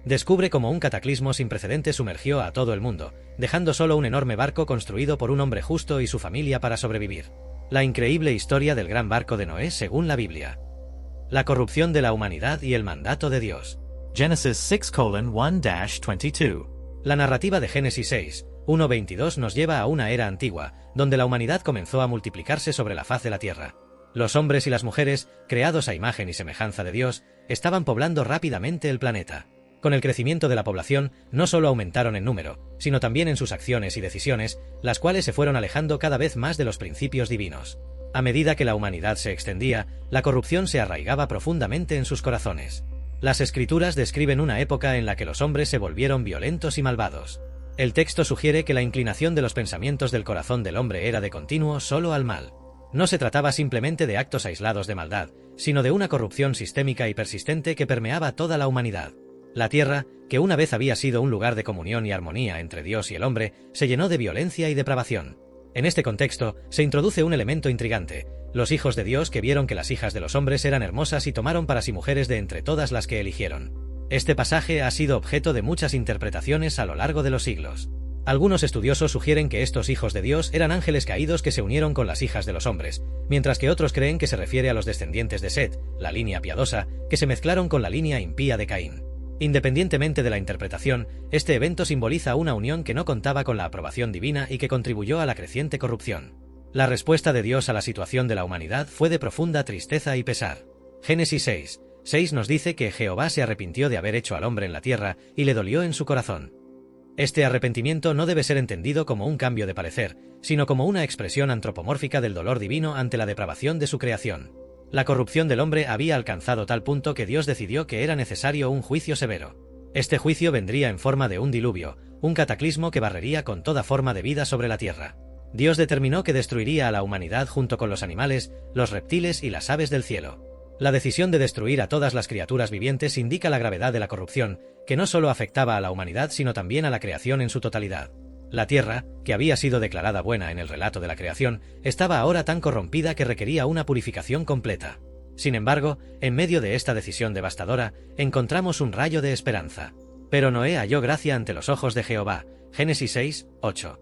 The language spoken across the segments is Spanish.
Descubre cómo un cataclismo sin precedentes sumergió a todo el mundo, dejando solo un enorme barco construido por un hombre justo y su familia para sobrevivir. La increíble historia del gran barco de Noé según la Biblia. La corrupción de la humanidad y el mandato de Dios. Genesis 6:1-22. La narrativa de Génesis 6, 1-22 nos lleva a una era antigua, donde la humanidad comenzó a multiplicarse sobre la faz de la tierra. Los hombres y las mujeres, creados a imagen y semejanza de Dios, estaban poblando rápidamente el planeta. Con el crecimiento de la población, no solo aumentaron en número, sino también en sus acciones y decisiones, las cuales se fueron alejando cada vez más de los principios divinos. A medida que la humanidad se extendía, la corrupción se arraigaba profundamente en sus corazones. Las escrituras describen una época en la que los hombres se volvieron violentos y malvados. El texto sugiere que la inclinación de los pensamientos del corazón del hombre era de continuo solo al mal. No se trataba simplemente de actos aislados de maldad, sino de una corrupción sistémica y persistente que permeaba toda la humanidad. La tierra, que una vez había sido un lugar de comunión y armonía entre Dios y el hombre, se llenó de violencia y depravación. En este contexto, se introduce un elemento intrigante: los hijos de Dios que vieron que las hijas de los hombres eran hermosas y tomaron para sí mujeres de entre todas las que eligieron. Este pasaje ha sido objeto de muchas interpretaciones a lo largo de los siglos. Algunos estudiosos sugieren que estos hijos de Dios eran ángeles caídos que se unieron con las hijas de los hombres, mientras que otros creen que se refiere a los descendientes de Set, la línea piadosa, que se mezclaron con la línea impía de Caín. Independientemente de la interpretación, este evento simboliza una unión que no contaba con la aprobación divina y que contribuyó a la creciente corrupción. La respuesta de Dios a la situación de la humanidad fue de profunda tristeza y pesar. Génesis 6:6 nos dice que Jehová se arrepintió de haber hecho al hombre en la tierra y le dolió en su corazón. Este arrepentimiento no debe ser entendido como un cambio de parecer, sino como una expresión antropomórfica del dolor divino ante la depravación de su creación. La corrupción del hombre había alcanzado tal punto que Dios decidió que era necesario un juicio severo. Este juicio vendría en forma de un diluvio, un cataclismo que barrería con toda forma de vida sobre la tierra. Dios determinó que destruiría a la humanidad junto con los animales, los reptiles y las aves del cielo. La decisión de destruir a todas las criaturas vivientes indica la gravedad de la corrupción, que no solo afectaba a la humanidad sino también a la creación en su totalidad. La tierra, que había sido declarada buena en el relato de la creación, estaba ahora tan corrompida que requería una purificación completa. Sin embargo, en medio de esta decisión devastadora, encontramos un rayo de esperanza. Pero Noé halló gracia ante los ojos de Jehová. Génesis 6:8.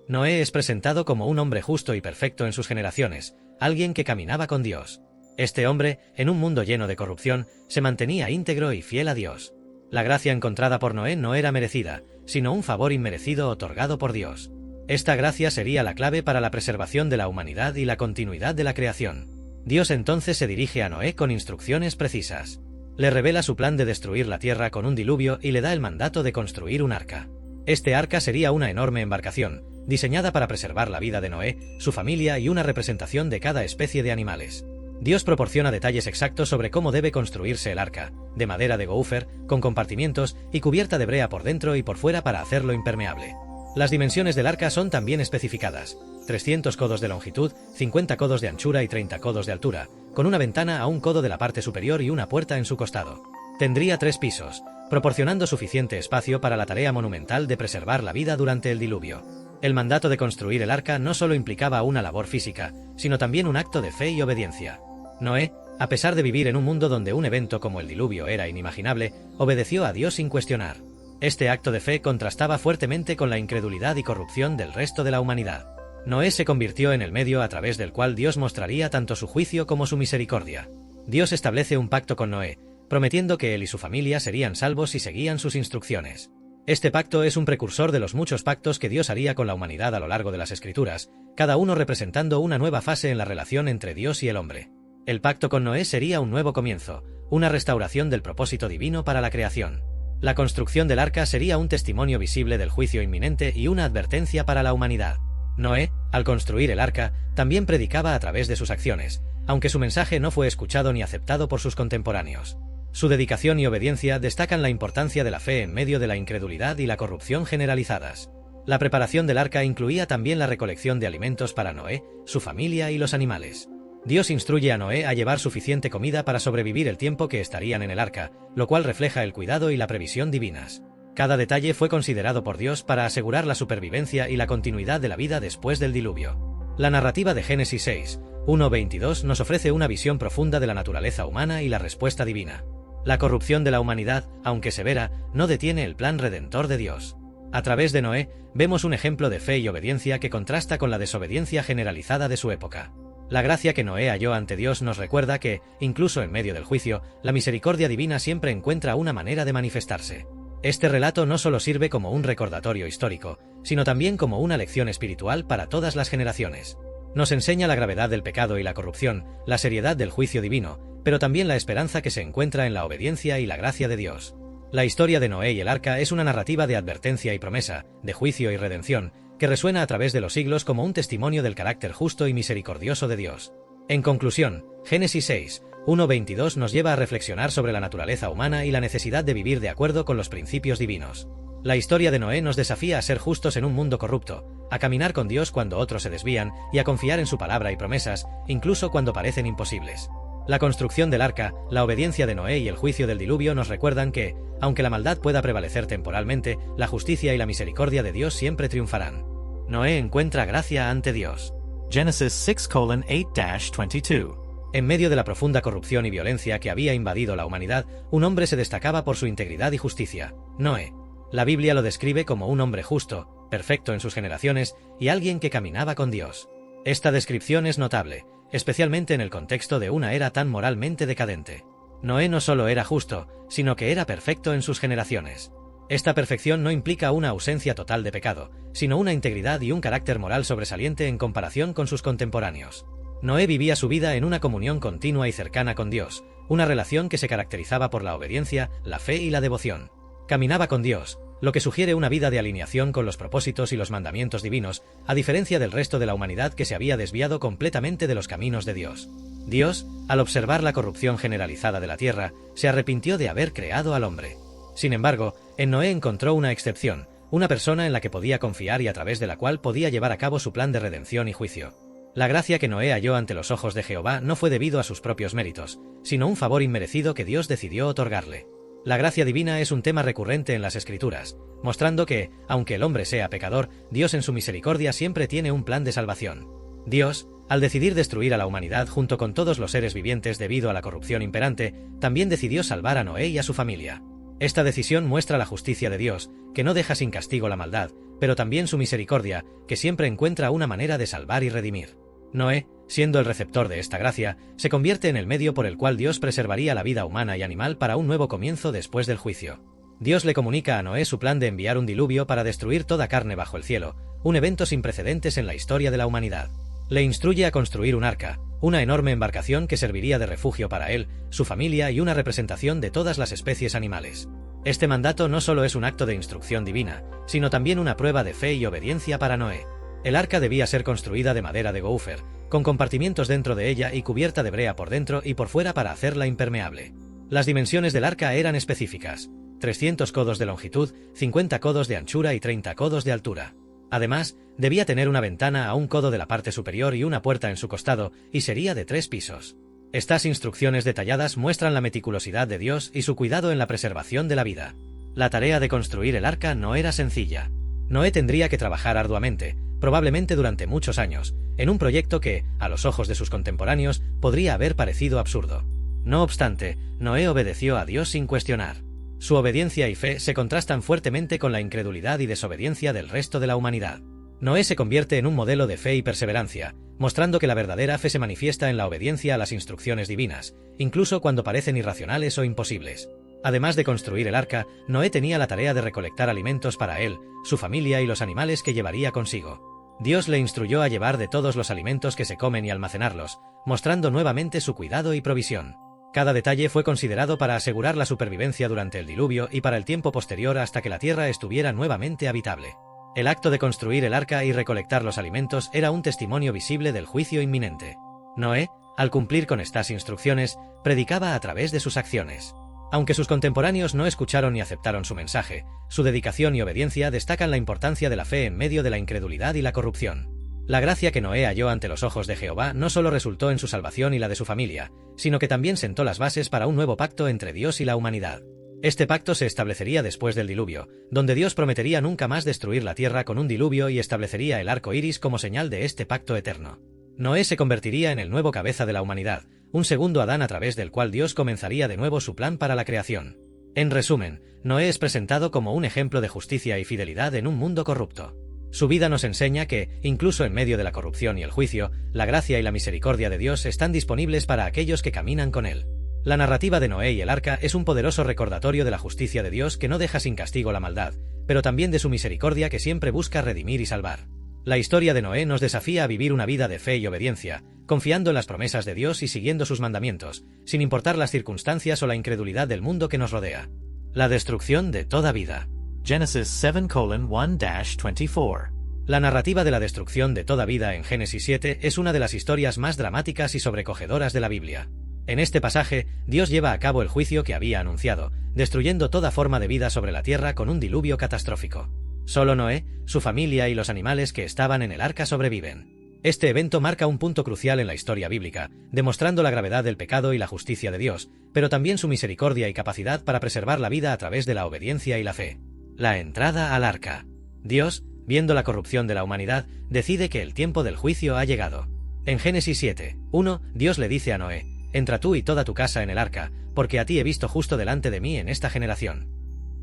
Noé es presentado como un hombre justo y perfecto en sus generaciones, alguien que caminaba con Dios. Este hombre, en un mundo lleno de corrupción, se mantenía íntegro y fiel a Dios. La gracia encontrada por Noé no era merecida, sino un favor inmerecido otorgado por Dios. Esta gracia sería la clave para la preservación de la humanidad y la continuidad de la creación. Dios entonces se dirige a Noé con instrucciones precisas. Le revela su plan de destruir la tierra con un diluvio y le da el mandato de construir un arca. Este arca sería una enorme embarcación, diseñada para preservar la vida de Noé, su familia y una representación de cada especie de animales. Dios proporciona detalles exactos sobre cómo debe construirse el arca, de madera de gopher, con compartimientos y cubierta de brea por dentro y por fuera para hacerlo impermeable. Las dimensiones del arca son también especificadas: 300 codos de longitud, 50 codos de anchura y 30 codos de altura, con una ventana a un codo de la parte superior y una puerta en su costado. Tendría 3 pisos, proporcionando suficiente espacio para la tarea monumental de preservar la vida durante el diluvio. El mandato de construir el arca no solo implicaba una labor física, sino también un acto de fe y obediencia. Noé, a pesar de vivir en un mundo donde un evento como el diluvio era inimaginable, obedeció a Dios sin cuestionar. Este acto de fe contrastaba fuertemente con la incredulidad y corrupción del resto de la humanidad. Noé se convirtió en el medio a través del cual Dios mostraría tanto su juicio como su misericordia. Dios establece un pacto con Noé, prometiendo que él y su familia serían salvos si seguían sus instrucciones. Este pacto es un precursor de los muchos pactos que Dios haría con la humanidad a lo largo de las Escrituras, cada uno representando una nueva fase en la relación entre Dios y el hombre. El pacto con Noé sería un nuevo comienzo, una restauración del propósito divino para la creación. La construcción del arca sería un testimonio visible del juicio inminente y una advertencia para la humanidad. Noé, al construir el arca, también predicaba a través de sus acciones, aunque su mensaje no fue escuchado ni aceptado por sus contemporáneos. Su dedicación y obediencia destacan la importancia de la fe en medio de la incredulidad y la corrupción generalizadas. La preparación del arca incluía también la recolección de alimentos para Noé, su familia y los animales. Dios instruye a Noé a llevar suficiente comida para sobrevivir el tiempo que estarían en el arca, lo cual refleja el cuidado y la previsión divinas. Cada detalle fue considerado por Dios para asegurar la supervivencia y la continuidad de la vida después del diluvio. La narrativa de Génesis 6:1-22 nos ofrece una visión profunda de la naturaleza humana y la respuesta divina. La corrupción de la humanidad, aunque severa, no detiene el plan redentor de Dios. A través de Noé, vemos un ejemplo de fe y obediencia que contrasta con la desobediencia generalizada de su época. La gracia que Noé halló ante Dios nos recuerda que, incluso en medio del juicio, la misericordia divina siempre encuentra una manera de manifestarse. Este relato no solo sirve como un recordatorio histórico, sino también como una lección espiritual para todas las generaciones. Nos enseña la gravedad del pecado y la corrupción, la seriedad del juicio divino, pero también la esperanza que se encuentra en la obediencia y la gracia de Dios. La historia de Noé y el arca es una narrativa de advertencia y promesa, de juicio y redención, que resuena a través de los siglos como un testimonio del carácter justo y misericordioso de Dios. En conclusión, Génesis 6, 1-22 nos lleva a reflexionar sobre la naturaleza humana y la necesidad de vivir de acuerdo con los principios divinos. La historia de Noé nos desafía a ser justos en un mundo corrupto, a caminar con Dios cuando otros se desvían y a confiar en su palabra y promesas, incluso cuando parecen imposibles. La construcción del arca, la obediencia de Noé y el juicio del diluvio nos recuerdan que, aunque la maldad pueda prevalecer temporalmente, la justicia y la misericordia de Dios siempre triunfarán. Noé encuentra gracia ante Dios. Genesis 6:8-22. En medio de la profunda corrupción y violencia que había invadido la humanidad, un hombre se destacaba por su integridad y justicia: Noé. La Biblia lo describe como un hombre justo, perfecto en sus generaciones y alguien que caminaba con Dios. Esta descripción es notable, especialmente en el contexto de una era tan moralmente decadente. Noé no solo era justo, sino que era perfecto en sus generaciones. Esta perfección no implica una ausencia total de pecado, sino una integridad y un carácter moral sobresaliente en comparación con sus contemporáneos. Noé vivía su vida en una comunión continua y cercana con Dios, una relación que se caracterizaba por la obediencia, la fe y la devoción. Caminaba con Dios, lo que sugiere una vida de alineación con los propósitos y los mandamientos divinos, a diferencia del resto de la humanidad que se había desviado completamente de los caminos de Dios. Dios, al observar la corrupción generalizada de la tierra, se arrepintió de haber creado al hombre. Sin embargo, en Noé encontró una excepción, una persona en la que podía confiar y a través de la cual podía llevar a cabo su plan de redención y juicio. La gracia que Noé halló ante los ojos de Jehová no fue debido a sus propios méritos, sino un favor inmerecido que Dios decidió otorgarle. La gracia divina es un tema recurrente en las Escrituras, mostrando que, aunque el hombre sea pecador, Dios en su misericordia siempre tiene un plan de salvación. Dios, al decidir destruir a la humanidad junto con todos los seres vivientes debido a la corrupción imperante, también decidió salvar a Noé y a su familia. Esta decisión muestra la justicia de Dios, que no deja sin castigo la maldad, pero también su misericordia, que siempre encuentra una manera de salvar y redimir. Noé, siendo el receptor de esta gracia, se convierte en el medio por el cual Dios preservaría la vida humana y animal para un nuevo comienzo después del juicio. Dios le comunica a Noé su plan de enviar un diluvio para destruir toda carne bajo el cielo, un evento sin precedentes en la historia de la humanidad. Le instruye a construir un arca, una enorme embarcación que serviría de refugio para él, su familia y una representación de todas las especies animales. Este mandato no solo es un acto de instrucción divina, sino también una prueba de fe y obediencia para Noé. El arca debía ser construida de madera de gopher, con compartimientos dentro de ella y cubierta de brea por dentro y por fuera para hacerla impermeable. Las dimensiones del arca eran específicas: 300 codos de longitud, 50 codos de anchura y 30 codos de altura. Además, debía tener una ventana a un codo de la parte superior y una puerta en su costado, y sería de 3 pisos. Estas instrucciones detalladas muestran la meticulosidad de Dios y su cuidado en la preservación de la vida. La tarea de construir el arca no era sencilla. Noé tendría que trabajar arduamente, probablemente durante muchos años, en un proyecto que, a los ojos de sus contemporáneos, podría haber parecido absurdo. No obstante, Noé obedeció a Dios sin cuestionar. Su obediencia y fe se contrastan fuertemente con la incredulidad y desobediencia del resto de la humanidad. Noé se convierte en un modelo de fe y perseverancia, mostrando que la verdadera fe se manifiesta en la obediencia a las instrucciones divinas, incluso cuando parecen irracionales o imposibles. Además de construir el arca, Noé tenía la tarea de recolectar alimentos para él, su familia y los animales que llevaría consigo. Dios le instruyó a llevar de todos los alimentos que se comen y almacenarlos, mostrando nuevamente su cuidado y provisión. Cada detalle fue considerado para asegurar la supervivencia durante el diluvio y para el tiempo posterior hasta que la tierra estuviera nuevamente habitable. El acto de construir el arca y recolectar los alimentos era un testimonio visible del juicio inminente. Noé, al cumplir con estas instrucciones, predicaba a través de sus acciones. Aunque sus contemporáneos no escucharon ni aceptaron su mensaje, su dedicación y obediencia destacan la importancia de la fe en medio de la incredulidad y la corrupción. La gracia que Noé halló ante los ojos de Jehová no solo resultó en su salvación y la de su familia, sino que también sentó las bases para un nuevo pacto entre Dios y la humanidad. Este pacto se establecería después del diluvio, donde Dios prometería nunca más destruir la tierra con un diluvio y establecería el arco iris como señal de este pacto eterno. Noé se convertiría en el nuevo cabeza de la humanidad, un segundo Adán a través del cual Dios comenzaría de nuevo su plan para la creación. En resumen, Noé es presentado como un ejemplo de justicia y fidelidad en un mundo corrupto. Su vida nos enseña que, incluso en medio de la corrupción y el juicio, la gracia y la misericordia de Dios están disponibles para aquellos que caminan con Él. La narrativa de Noé y el arca es un poderoso recordatorio de la justicia de Dios que no deja sin castigo la maldad, pero también de su misericordia que siempre busca redimir y salvar. La historia de Noé nos desafía a vivir una vida de fe y obediencia, confiando en las promesas de Dios y siguiendo sus mandamientos, sin importar las circunstancias o la incredulidad del mundo que nos rodea. La destrucción de toda vida. Genesis 7:1-24. La narrativa de la destrucción de toda vida en Génesis 7 es una de las historias más dramáticas y sobrecogedoras de la Biblia. En este pasaje, Dios lleva a cabo el juicio que había anunciado, destruyendo toda forma de vida sobre la tierra con un diluvio catastrófico. Solo Noé, su familia y los animales que estaban en el arca sobreviven. Este evento marca un punto crucial en la historia bíblica, demostrando la gravedad del pecado y la justicia de Dios, pero también su misericordia y capacidad para preservar la vida a través de la obediencia y la fe. La entrada al arca. Dios, viendo la corrupción de la humanidad, decide que el tiempo del juicio ha llegado. En Génesis 7:1, Dios le dice a Noé: «Entra tú y toda tu casa en el arca, porque a ti he visto justo delante de mí en esta generación».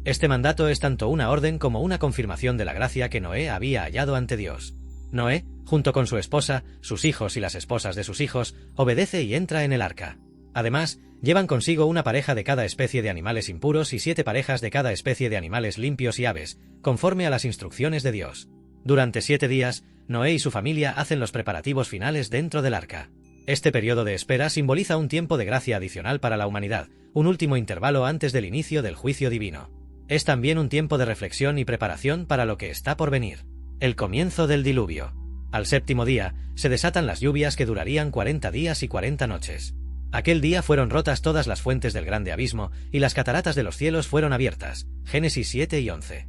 Este mandato es tanto una orden como una confirmación de la gracia que Noé había hallado ante Dios. Noé, junto con su esposa, sus hijos y las esposas de sus hijos, obedece y entra en el arca. Además, llevan consigo una pareja de cada especie de animales impuros y 7 parejas de cada especie de animales limpios y aves, conforme a las instrucciones de Dios. Durante 7 días, Noé y su familia hacen los preparativos finales dentro del arca. Este periodo de espera simboliza un tiempo de gracia adicional para la humanidad, un último intervalo antes del inicio del juicio divino. Es también un tiempo de reflexión y preparación para lo que está por venir. El comienzo del diluvio. Al 7º día, se desatan las lluvias que durarían 40 días y 40 noches. Aquel día fueron rotas todas las fuentes del grande abismo y las cataratas de los cielos fueron abiertas. Génesis 7 y 11.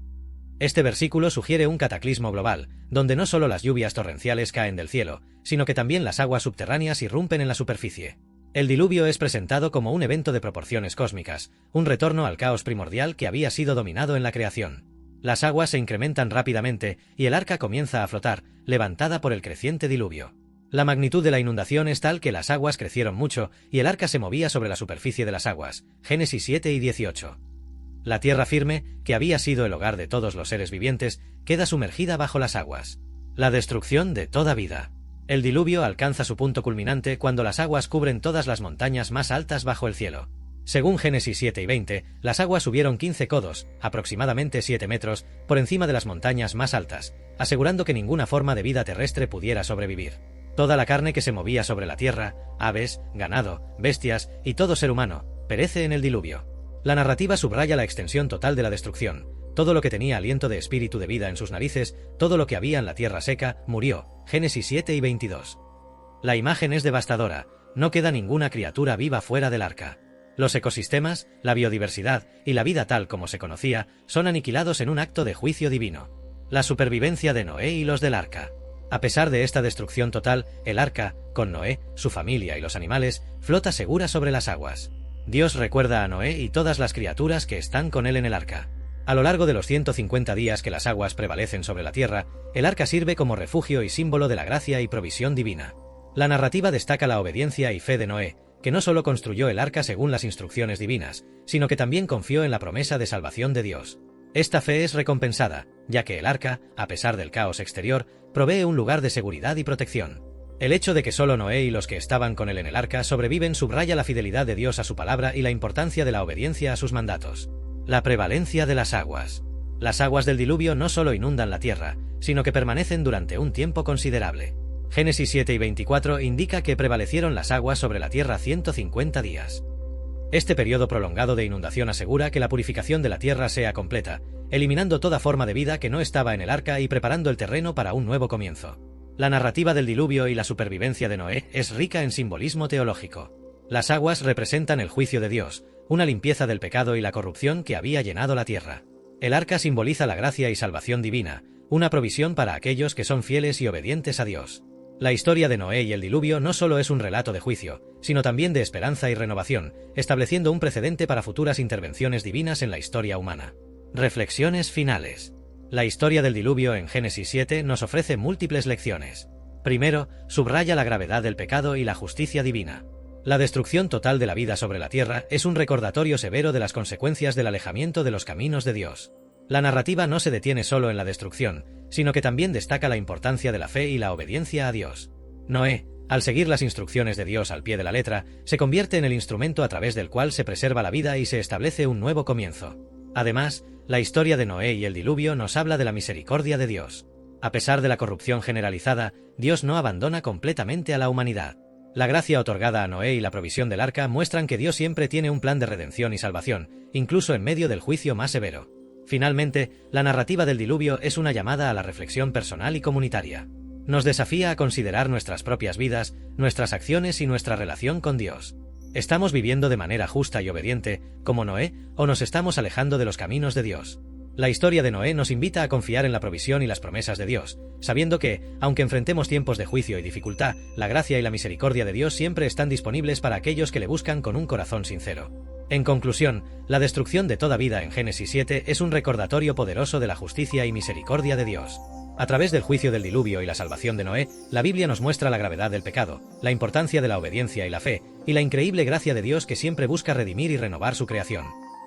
Este versículo sugiere un cataclismo global, donde no solo las lluvias torrenciales caen del cielo, sino que también las aguas subterráneas irrumpen en la superficie. El diluvio es presentado como un evento de proporciones cósmicas, un retorno al caos primordial que había sido dominado en la creación. Las aguas se incrementan rápidamente y el arca comienza a flotar, levantada por el creciente diluvio. La magnitud de la inundación es tal que las aguas crecieron mucho y el arca se movía sobre la superficie de las aguas. Génesis 7 y 18. La tierra firme, que había sido el hogar de todos los seres vivientes, queda sumergida bajo las aguas. La destrucción de toda vida. El diluvio alcanza su punto culminante cuando las aguas cubren todas las montañas más altas bajo el cielo. Según Génesis 7 y 20, las aguas subieron 15 codos, aproximadamente 7 metros, por encima de las montañas más altas, asegurando que ninguna forma de vida terrestre pudiera sobrevivir. Toda la carne que se movía sobre la tierra, aves, ganado, bestias y todo ser humano, perece en el diluvio. La narrativa subraya la extensión total de la destrucción. Todo lo que tenía aliento de espíritu de vida en sus narices, todo lo que había en la tierra seca, murió. Génesis 7 y 22. La imagen es devastadora, no queda ninguna criatura viva fuera del arca. Los ecosistemas, la biodiversidad y la vida tal como se conocía son aniquilados en un acto de juicio divino. La supervivencia de Noé y los del arca. A pesar de esta destrucción total, el arca, con Noé, su familia y los animales, flota segura sobre las aguas. Dios recuerda a Noé y todas las criaturas que están con él en el arca. A lo largo de los 150 días que las aguas prevalecen sobre la tierra, el arca sirve como refugio y símbolo de la gracia y provisión divina. La narrativa destaca la obediencia y fe de Noé, que no solo construyó el arca según las instrucciones divinas, sino que también confió en la promesa de salvación de Dios. Esta fe es recompensada, ya que el arca, a pesar del caos exterior, provee un lugar de seguridad y protección. El hecho de que solo Noé y los que estaban con él en el arca sobreviven subraya la fidelidad de Dios a su palabra y la importancia de la obediencia a sus mandatos. La prevalencia de las aguas. Las aguas del diluvio no solo inundan la tierra, sino que permanecen durante un tiempo considerable. Génesis 7 y 24 indica que prevalecieron las aguas sobre la tierra 150 días. Este periodo prolongado de inundación asegura que la purificación de la tierra sea completa, eliminando toda forma de vida que no estaba en el arca y preparando el terreno para un nuevo comienzo. La narrativa del diluvio y la supervivencia de Noé es rica en simbolismo teológico. Las aguas representan el juicio de Dios, una limpieza del pecado y la corrupción que había llenado la tierra. El arca simboliza la gracia y salvación divina, una provisión para aquellos que son fieles y obedientes a Dios. La historia de Noé y el diluvio no solo es un relato de juicio, sino también de esperanza y renovación, estableciendo un precedente para futuras intervenciones divinas en la historia humana. Reflexiones finales. La historia del diluvio en Génesis 7 nos ofrece múltiples lecciones. Primero, subraya la gravedad del pecado y la justicia divina. La destrucción total de la vida sobre la tierra es un recordatorio severo de las consecuencias del alejamiento de los caminos de Dios. La narrativa no se detiene solo en la destrucción, sino que también destaca la importancia de la fe y la obediencia a Dios. Noé, al seguir las instrucciones de Dios al pie de la letra, se convierte en el instrumento a través del cual se preserva la vida y se establece un nuevo comienzo. Además, la historia de Noé y el diluvio nos habla de la misericordia de Dios. A pesar de la corrupción generalizada, Dios no abandona completamente a la humanidad. La gracia otorgada a Noé y la provisión del arca muestran que Dios siempre tiene un plan de redención y salvación, incluso en medio del juicio más severo. Finalmente, la narrativa del diluvio es una llamada a la reflexión personal y comunitaria. Nos desafía a considerar nuestras propias vidas, nuestras acciones y nuestra relación con Dios. ¿Estamos viviendo de manera justa y obediente, como Noé, o nos estamos alejando de los caminos de Dios? La historia de Noé nos invita a confiar en la provisión y las promesas de Dios, sabiendo que, aunque enfrentemos tiempos de juicio y dificultad, la gracia y la misericordia de Dios siempre están disponibles para aquellos que le buscan con un corazón sincero. En conclusión, la destrucción de toda vida en Génesis 7 es un recordatorio poderoso de la justicia y misericordia de Dios. A través del juicio del diluvio y la salvación de Noé, la Biblia nos muestra la gravedad del pecado, la importancia de la obediencia y la fe, y la increíble gracia de Dios que siempre busca redimir y renovar su creación.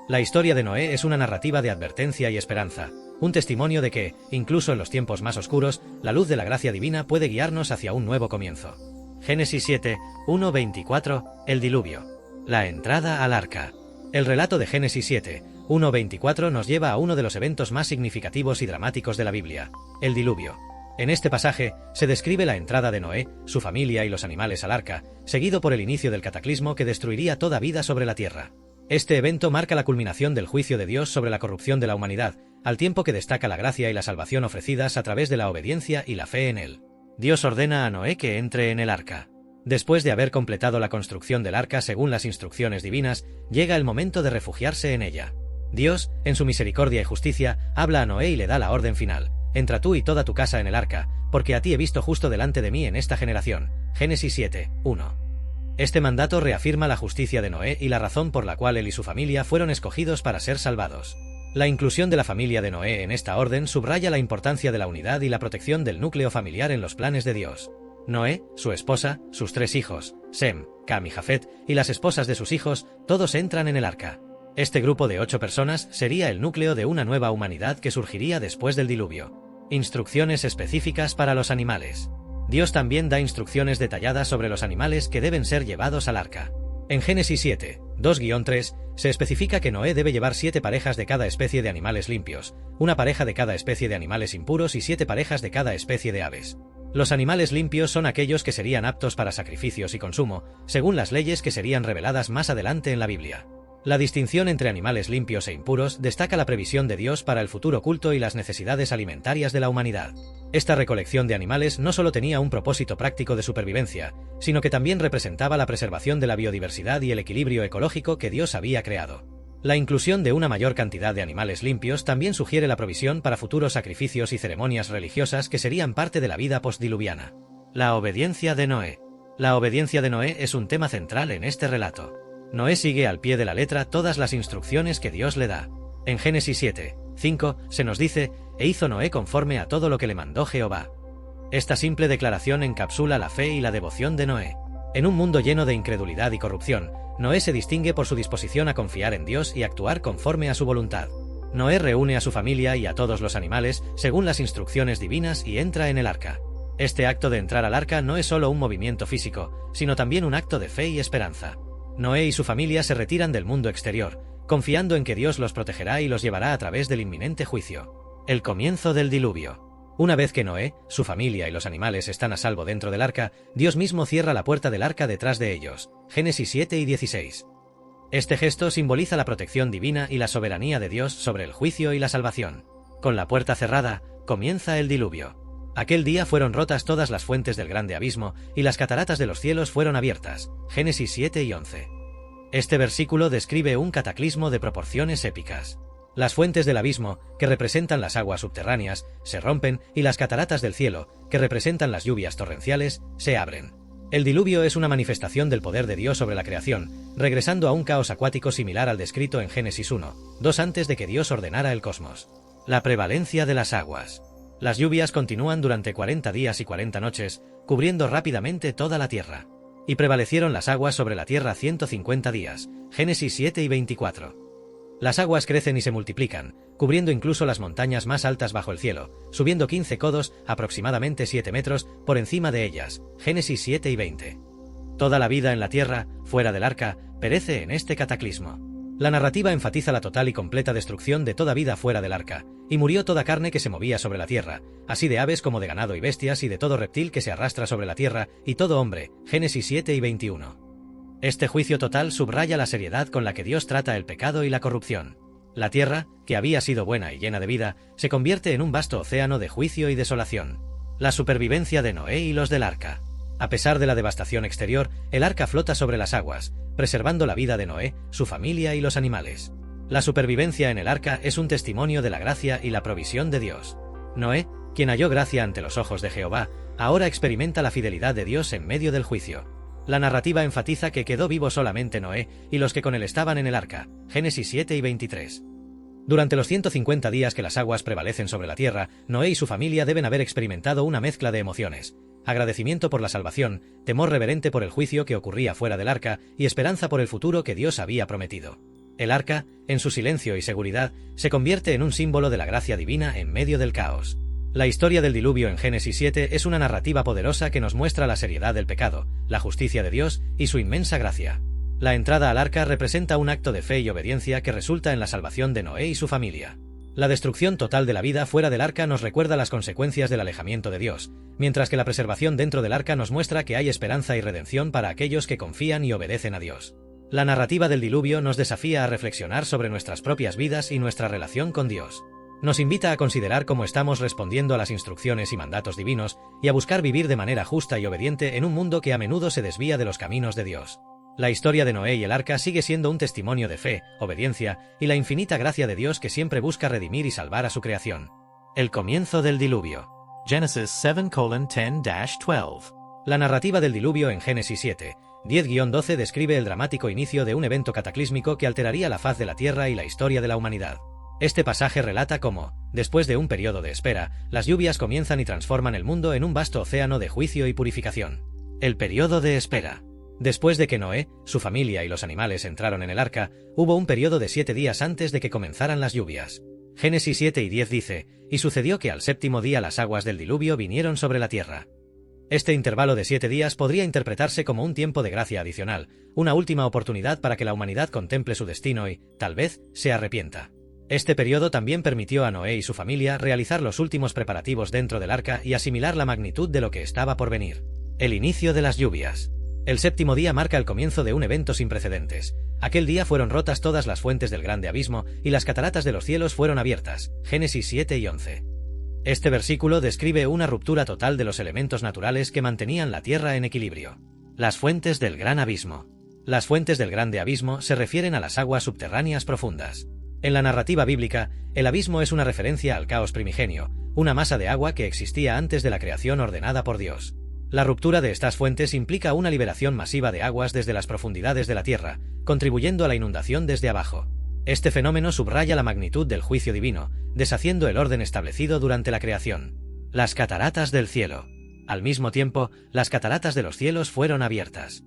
La historia de Noé es una narrativa de advertencia y esperanza, un testimonio de que, incluso en los tiempos más oscuros, la luz de la gracia divina puede guiarnos hacia un nuevo comienzo. Génesis 7, 1-24, el diluvio. La entrada al arca. El relato de Génesis 7, 1-24 nos lleva a uno de los eventos más significativos y dramáticos de la Biblia, el diluvio. En este pasaje se describe la entrada de Noé, su familia y los animales al arca, seguido por el inicio del cataclismo que destruiría toda vida sobre la tierra. Este evento marca la culminación del juicio de Dios sobre la corrupción de la humanidad, al tiempo que destaca la gracia y la salvación ofrecidas a través de la obediencia y la fe en él. Dios ordena a Noé que entre en el arca. Después de haber completado la construcción del arca según las instrucciones divinas, llega el momento de refugiarse en ella. Dios, en su misericordia y justicia, habla a Noé y le da la orden final: entra tú y toda tu casa en el arca, porque a ti he visto justo delante de mí en esta generación. Génesis 7, 1. Este mandato reafirma la justicia de Noé y la razón por la cual él y su familia fueron escogidos para ser salvados. La inclusión de la familia de Noé en esta orden subraya la importancia de la unidad y la protección del núcleo familiar en los planes de Dios. Noé, su esposa, sus 3 hijos, Sem, Cam y Jafet, y las esposas de sus hijos, todos entran en el arca. Este grupo de 8 personas sería el núcleo de una nueva humanidad que surgiría después del diluvio. Instrucciones específicas para los animales. Dios también da instrucciones detalladas sobre los animales que deben ser llevados al arca. En Génesis 7, 2-3, se especifica que Noé debe llevar 7 parejas de cada especie de animales limpios, una pareja de cada especie de animales impuros y 7 parejas de cada especie de aves. Los animales limpios son aquellos que serían aptos para sacrificios y consumo, según las leyes que serían reveladas más adelante en la Biblia. La distinción entre animales limpios e impuros destaca la previsión de Dios para el futuro culto y las necesidades alimentarias de la humanidad. Esta recolección de animales no solo tenía un propósito práctico de supervivencia, sino que también representaba la preservación de la biodiversidad y el equilibrio ecológico que Dios había creado. La inclusión de una mayor cantidad de animales limpios también sugiere la provisión para futuros sacrificios y ceremonias religiosas que serían parte de la vida postdiluviana. La obediencia de Noé. La obediencia de Noé es un tema central en este relato. Noé sigue al pie de la letra todas las instrucciones que Dios le da. En Génesis 7, 5, se nos dice: «E hizo Noé conforme a todo lo que le mandó Jehová». Esta simple declaración encapsula la fe y la devoción de Noé. En un mundo lleno de incredulidad y corrupción, Noé se distingue por su disposición a confiar en Dios y actuar conforme a su voluntad. Noé reúne a su familia y a todos los animales según las instrucciones divinas y entra en el arca. Este acto de entrar al arca no es solo un movimiento físico, sino también un acto de fe y esperanza. Noé y su familia se retiran del mundo exterior, confiando en que Dios los protegerá y los llevará a través del inminente juicio. El comienzo del diluvio. Una vez que Noé, su familia y los animales están a salvo dentro del arca, Dios mismo cierra la puerta del arca detrás de ellos. Génesis 7 y 16. Este gesto simboliza la protección divina y la soberanía de Dios sobre el juicio y la salvación. Con la puerta cerrada, comienza el diluvio. Aquel día fueron rotas todas las fuentes del grande abismo y las cataratas de los cielos fueron abiertas. Génesis 7 y 11. Este versículo describe un cataclismo de proporciones épicas. Las fuentes del abismo, que representan las aguas subterráneas, se rompen y las cataratas del cielo, que representan las lluvias torrenciales, se abren. El diluvio es una manifestación del poder de Dios sobre la creación, regresando a un caos acuático similar al descrito en Génesis 1, 2 antes de que Dios ordenara el cosmos. La prevalencia de las aguas. Las lluvias continúan durante 40 días y 40 noches, cubriendo rápidamente toda la tierra. Y prevalecieron las aguas sobre la tierra 150 días. Génesis 7 y 24. Las aguas crecen y se multiplican, cubriendo incluso las montañas más altas bajo el cielo, subiendo 15 codos, aproximadamente 7 metros, por encima de ellas. Génesis 7 y 20. Toda la vida en la tierra, fuera del arca, perece en este cataclismo. La narrativa enfatiza la total y completa destrucción de toda vida fuera del arca, y murió toda carne que se movía sobre la tierra, así de aves como de ganado y bestias y de todo reptil que se arrastra sobre la tierra, y todo hombre. Génesis 7 y 21. Este juicio total subraya la seriedad con la que Dios trata el pecado y la corrupción. La tierra, que había sido buena y llena de vida, se convierte en un vasto océano de juicio y desolación. La supervivencia de Noé y los del arca. A pesar de la devastación exterior, el arca flota sobre las aguas, preservando la vida de Noé, su familia y los animales. La supervivencia en el arca es un testimonio de la gracia y la provisión de Dios. Noé, quien halló gracia ante los ojos de Jehová, ahora experimenta la fidelidad de Dios en medio del juicio. La narrativa enfatiza que quedó vivo solamente Noé y los que con él estaban en el arca. Génesis 7 y 23. Durante los 150 días que las aguas prevalecen sobre la tierra, Noé y su familia deben haber experimentado una mezcla de emociones: agradecimiento por la salvación, temor reverente por el juicio que ocurría fuera del arca y esperanza por el futuro que Dios había prometido. El arca, en su silencio y seguridad, se convierte en un símbolo de la gracia divina en medio del caos. La historia del diluvio en Génesis 7 es una narrativa poderosa que nos muestra la seriedad del pecado, la justicia de Dios y su inmensa gracia. La entrada al arca representa un acto de fe y obediencia que resulta en la salvación de Noé y su familia. La destrucción total de la vida fuera del arca nos recuerda las consecuencias del alejamiento de Dios, mientras que la preservación dentro del arca nos muestra que hay esperanza y redención para aquellos que confían y obedecen a Dios. La narrativa del diluvio nos desafía a reflexionar sobre nuestras propias vidas y nuestra relación con Dios. Nos invita a considerar cómo estamos respondiendo a las instrucciones y mandatos divinos y a buscar vivir de manera justa y obediente en un mundo que a menudo se desvía de los caminos de Dios. La historia de Noé y el arca sigue siendo un testimonio de fe, obediencia y la infinita gracia de Dios que siempre busca redimir y salvar a su creación. El comienzo del diluvio. Genesis 7:10-12. La narrativa del diluvio en Génesis 7, 10-12 describe el dramático inicio de un evento cataclísmico que alteraría la faz de la tierra y la historia de la humanidad. Este pasaje relata cómo, después de un periodo de espera, las lluvias comienzan y transforman el mundo en un vasto océano de juicio y purificación. El periodo de espera. Después de que Noé, su familia y los animales entraron en el arca, hubo un periodo de 7 días antes de que comenzaran las lluvias. Génesis 7 y 10 dice: «Y sucedió que al séptimo día las aguas del diluvio vinieron sobre la tierra». Este intervalo de 7 días podría interpretarse como un tiempo de gracia adicional, una última oportunidad para que la humanidad contemple su destino y, tal vez, se arrepienta. Este periodo también permitió a Noé y su familia realizar los últimos preparativos dentro del arca y asimilar la magnitud de lo que estaba por venir. El inicio de las lluvias. El séptimo día marca el comienzo de un evento sin precedentes. Aquel día fueron rotas todas las fuentes del grande abismo y las cataratas de los cielos fueron abiertas. Génesis 7 y 11. Este versículo describe una ruptura total de los elementos naturales que mantenían la tierra en equilibrio. Las fuentes del gran abismo. Las fuentes del grande abismo se refieren a las aguas subterráneas profundas. En la narrativa bíblica, el abismo es una referencia al caos primigenio, una masa de agua que existía antes de la creación ordenada por Dios. La ruptura de estas fuentes implica una liberación masiva de aguas desde las profundidades de la tierra, contribuyendo a la inundación desde abajo. Este fenómeno subraya la magnitud del juicio divino, deshaciendo el orden establecido durante la creación. Las cataratas del cielo. Al mismo tiempo, las cataratas de los cielos fueron abiertas.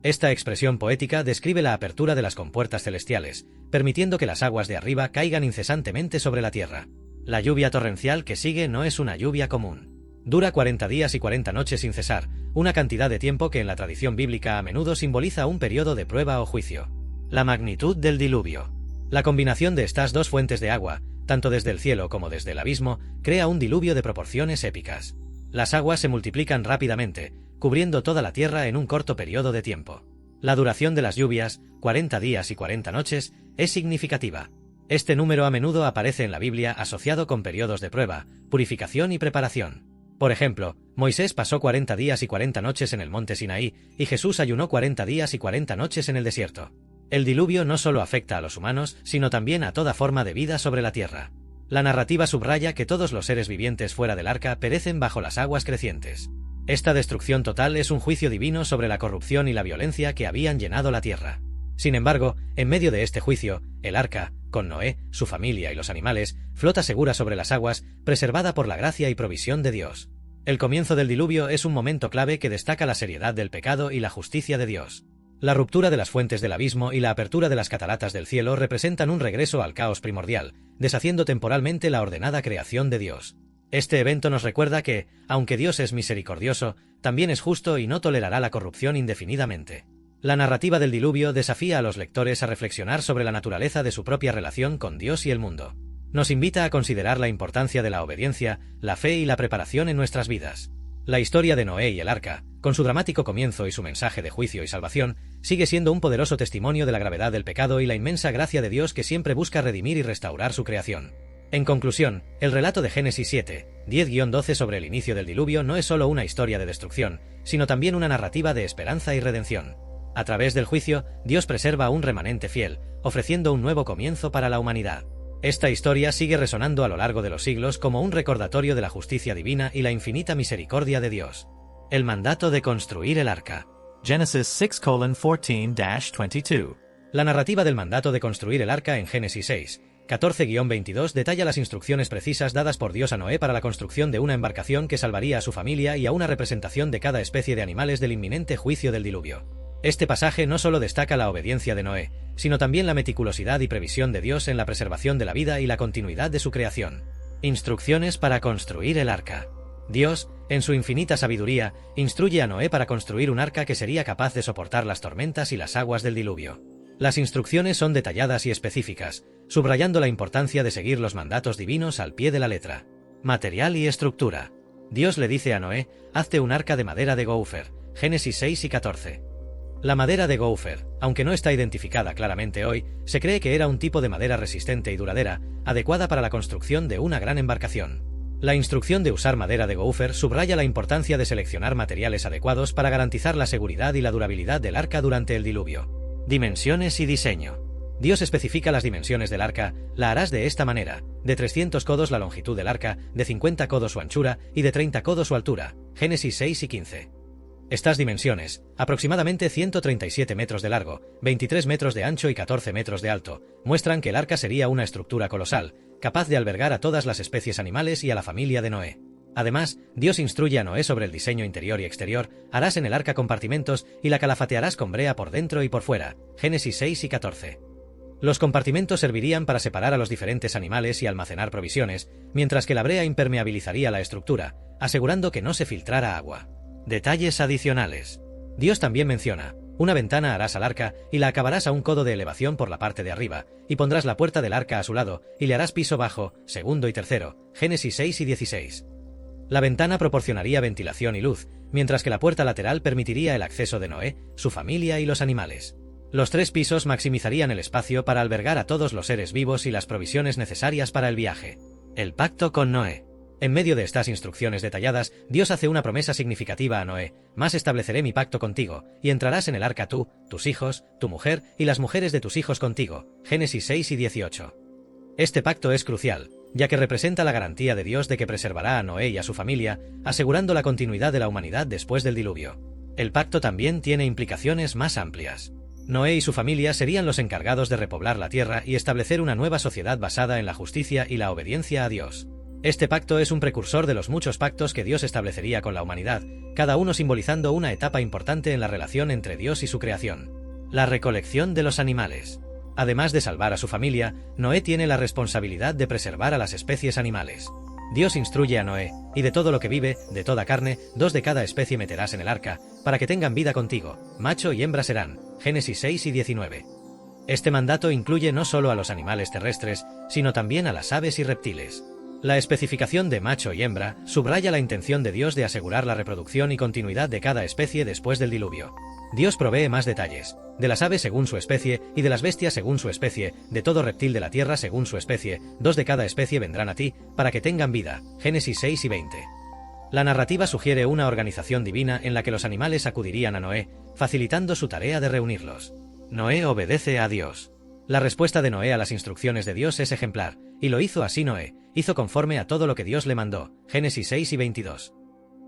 Esta expresión poética describe la apertura de las compuertas celestiales, permitiendo que las aguas de arriba caigan incesantemente sobre la tierra. La lluvia torrencial que sigue no es una lluvia común. Dura 40 días y 40 noches sin cesar, una cantidad de tiempo que en la tradición bíblica a menudo simboliza un periodo de prueba o juicio. La magnitud del diluvio. La combinación de estas dos fuentes de agua, tanto desde el cielo como desde el abismo, crea un diluvio de proporciones épicas. Las aguas se multiplican rápidamente, cubriendo toda la tierra en un corto periodo de tiempo. La duración de las lluvias, 40 días y 40 noches, es significativa. Este número a menudo aparece en la Biblia asociado con periodos de prueba, purificación y preparación. Por ejemplo, Moisés pasó 40 días y 40 noches en el monte Sinaí, y Jesús ayunó 40 días y 40 noches en el desierto. El diluvio no solo afecta a los humanos, sino también a toda forma de vida sobre la tierra. La narrativa subraya que todos los seres vivientes fuera del arca perecen bajo las aguas crecientes. Esta destrucción total es un juicio divino sobre la corrupción y la violencia que habían llenado la tierra. Sin embargo, en medio de este juicio, el arca, con Noé, su familia y los animales, flota segura sobre las aguas, preservada por la gracia y provisión de Dios. El comienzo del diluvio es un momento clave que destaca la seriedad del pecado y la justicia de Dios. La ruptura de las fuentes del abismo y la apertura de las cataratas del cielo representan un regreso al caos primordial, deshaciendo temporalmente la ordenada creación de Dios. Este evento nos recuerda que, aunque Dios es misericordioso, también es justo y no tolerará la corrupción indefinidamente. La narrativa del diluvio desafía a los lectores a reflexionar sobre la naturaleza de su propia relación con Dios y el mundo. Nos invita a considerar la importancia de la obediencia, la fe y la preparación en nuestras vidas. La historia de Noé y el arca, con su dramático comienzo y su mensaje de juicio y salvación, sigue siendo un poderoso testimonio de la gravedad del pecado y la inmensa gracia de Dios que siempre busca redimir y restaurar su creación. En conclusión, el relato de Génesis 7, 10-12 sobre el inicio del diluvio no es solo una historia de destrucción, sino también una narrativa de esperanza y redención. A través del juicio, Dios preserva a un remanente fiel, ofreciendo un nuevo comienzo para la humanidad. Esta historia sigue resonando a lo largo de los siglos como un recordatorio de la justicia divina y la infinita misericordia de Dios. El mandato de construir el arca. Genesis 6:14-22. La narrativa del mandato de construir el arca en Génesis 6, 14-22 detalla las instrucciones precisas dadas por Dios a Noé para la construcción de una embarcación que salvaría a su familia y a una representación de cada especie de animales del inminente juicio del diluvio. Este pasaje no solo destaca la obediencia de Noé, sino también la meticulosidad y previsión de Dios en la preservación de la vida y la continuidad de su creación. Instrucciones para construir el arca. Dios, en su infinita sabiduría, instruye a Noé para construir un arca que sería capaz de soportar las tormentas y las aguas del diluvio. Las instrucciones son detalladas y específicas, subrayando la importancia de seguir los mandatos divinos al pie de la letra. Material y estructura. Dios le dice a Noé: hazte un arca de madera de gopher, Génesis 6 y 14. La madera de gopher, aunque no está identificada claramente hoy, se cree que era un tipo de madera resistente y duradera, adecuada para la construcción de una gran embarcación. La instrucción de usar madera de gopher subraya la importancia de seleccionar materiales adecuados para garantizar la seguridad y la durabilidad del arca durante el diluvio. Dimensiones y diseño. Dios especifica las dimensiones del arca: la harás de esta manera, de 300 codos la longitud del arca, de 50 codos su anchura y de 30 codos su altura, Génesis 6 y 15. Estas dimensiones, aproximadamente 137 metros de largo, 23 metros de ancho y 14 metros de alto, muestran que el arca sería una estructura colosal, capaz de albergar a todas las especies animales y a la familia de Noé. Además, Dios instruye a Noé sobre el diseño interior y exterior: harás en el arca compartimentos y la calafatearás con brea por dentro y por fuera, Génesis 6 y 14. Los compartimentos servirían para separar a los diferentes animales y almacenar provisiones, mientras que la brea impermeabilizaría la estructura, asegurando que no se filtrara agua. Detalles adicionales. Dios también menciona: una ventana harás al arca y la acabarás a un codo de elevación por la parte de arriba, y pondrás la puerta del arca a su lado, y le harás piso bajo, segundo y tercero, Génesis 6 y 16. La ventana proporcionaría ventilación y luz, mientras que la puerta lateral permitiría el acceso de Noé, su familia y los animales. Los 3 pisos maximizarían el espacio para albergar a todos los seres vivos y las provisiones necesarias para el viaje. El pacto con Noé. En medio de estas instrucciones detalladas, Dios hace una promesa significativa a Noé: más estableceré mi pacto contigo, y entrarás en el arca tú, tus hijos, tu mujer y las mujeres de tus hijos contigo, Génesis 6 y 18. Este pacto es crucial, ya que representa la garantía de Dios de que preservará a Noé y a su familia, asegurando la continuidad de la humanidad después del diluvio. El pacto también tiene implicaciones más amplias. Noé y su familia serían los encargados de repoblar la tierra y establecer una nueva sociedad basada en la justicia y la obediencia a Dios. Este pacto es un precursor de los muchos pactos que Dios establecería con la humanidad, cada uno simbolizando una etapa importante en la relación entre Dios y su creación. La recolección de los animales. Además de salvar a su familia, Noé tiene la responsabilidad de preservar a las especies animales. Dios instruye a Noé: y de todo lo que vive, de toda carne, 2 de cada especie meterás en el arca, para que tengan vida contigo, macho y hembra serán, Génesis 6 y 19. Este mandato incluye no solo a los animales terrestres, sino también a las aves y reptiles. La especificación de macho y hembra subraya la intención de Dios de asegurar la reproducción y continuidad de cada especie después del diluvio. Dios provee más detalles: de las aves según su especie, y de las bestias según su especie, de todo reptil de la tierra según su especie, 2 de cada especie vendrán a ti, para que tengan vida, Génesis 6 y 20. La narrativa sugiere una organización divina en la que los animales acudirían a Noé, facilitando su tarea de reunirlos. Noé obedece a Dios. La respuesta de Noé a las instrucciones de Dios es ejemplar, y lo hizo así Noé: hizo conforme a todo lo que Dios le mandó, Génesis 6 y 22.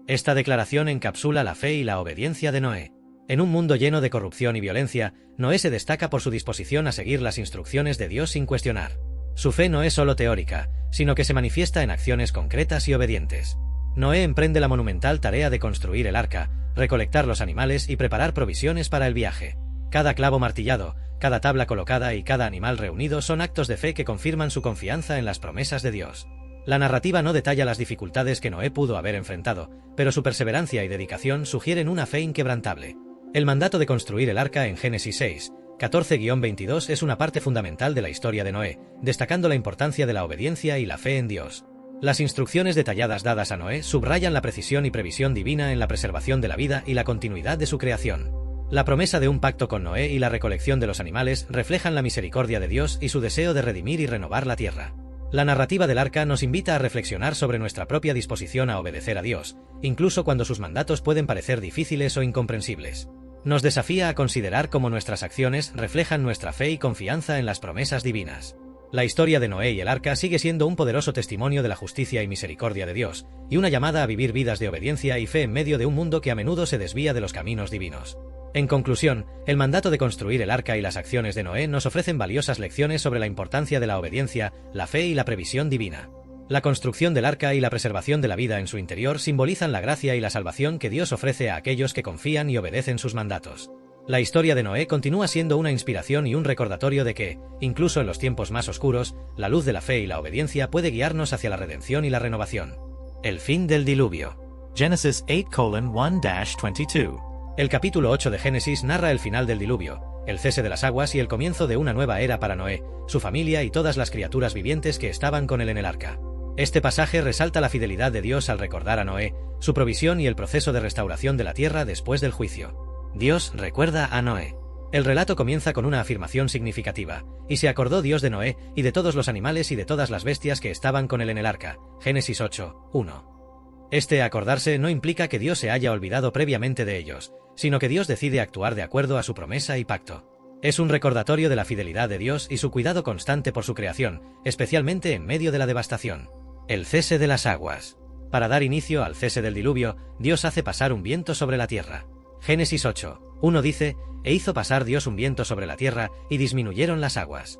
Esta declaración encapsula la fe y la obediencia de Noé. En un mundo lleno de corrupción y violencia, Noé se destaca por su disposición a seguir las instrucciones de Dios sin cuestionar. Su fe no es solo teórica, sino que se manifiesta en acciones concretas y obedientes. Noé emprende la monumental tarea de construir el arca, recolectar los animales y preparar provisiones para el viaje. Cada clavo martillado, cada tabla colocada y cada animal reunido son actos de fe que confirman su confianza en las promesas de Dios. La narrativa no detalla las dificultades que Noé pudo haber enfrentado, pero su perseverancia y dedicación sugieren una fe inquebrantable. El mandato de construir el arca en Génesis 6, 14-22 es una parte fundamental de la historia de Noé, destacando la importancia de la obediencia y la fe en Dios. Las instrucciones detalladas dadas a Noé subrayan la precisión y previsión divina en la preservación de la vida y la continuidad de su creación. La promesa de un pacto con Noé y la recolección de los animales reflejan la misericordia de Dios y su deseo de redimir y renovar la tierra. La narrativa del arca nos invita a reflexionar sobre nuestra propia disposición a obedecer a Dios, incluso cuando sus mandatos pueden parecer difíciles o incomprensibles. Nos desafía a considerar cómo nuestras acciones reflejan nuestra fe y confianza en las promesas divinas. La historia de Noé y el arca sigue siendo un poderoso testimonio de la justicia y misericordia de Dios, y una llamada a vivir vidas de obediencia y fe en medio de un mundo que a menudo se desvía de los caminos divinos. En conclusión, el mandato de construir el arca y las acciones de Noé nos ofrecen valiosas lecciones sobre la importancia de la obediencia, la fe y la previsión divina. La construcción del arca y la preservación de la vida en su interior simbolizan la gracia y la salvación que Dios ofrece a aquellos que confían y obedecen sus mandatos. La historia de Noé continúa siendo una inspiración y un recordatorio de que, incluso en los tiempos más oscuros, la luz de la fe y la obediencia puede guiarnos hacia la redención y la renovación. El fin del diluvio. Genesis 8:1-22. El capítulo 8 de Génesis narra el final del diluvio, el cese de las aguas y el comienzo de una nueva era para Noé, su familia y todas las criaturas vivientes que estaban con él en el arca. Este pasaje resalta la fidelidad de Dios al recordar a Noé, su provisión y el proceso de restauración de la tierra después del juicio. Dios recuerda a Noé. El relato comienza con una afirmación significativa: y se acordó Dios de Noé, y de todos los animales y de todas las bestias que estaban con él en el arca. Génesis 8:1. Este acordarse no implica que Dios se haya olvidado previamente de ellos, sino que Dios decide actuar de acuerdo a su promesa y pacto. Es un recordatorio de la fidelidad de Dios y su cuidado constante por su creación, especialmente en medio de la devastación. El cese de las aguas. Para dar inicio al cese del diluvio, Dios hace pasar un viento sobre la tierra. Génesis 8:1 dice: e hizo pasar Dios un viento sobre la tierra, y disminuyeron las aguas.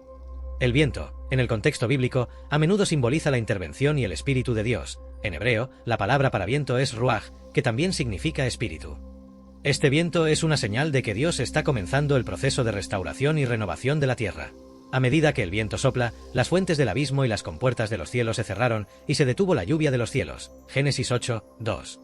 El viento, en el contexto bíblico, a menudo simboliza la intervención y el espíritu de Dios. En hebreo, la palabra para viento es ruaj, que también significa espíritu. Este viento es una señal de que Dios está comenzando el proceso de restauración y renovación de la tierra. A medida que el viento sopla, las fuentes del abismo y las compuertas de los cielos se cerraron y se detuvo la lluvia de los cielos. Génesis 8:2.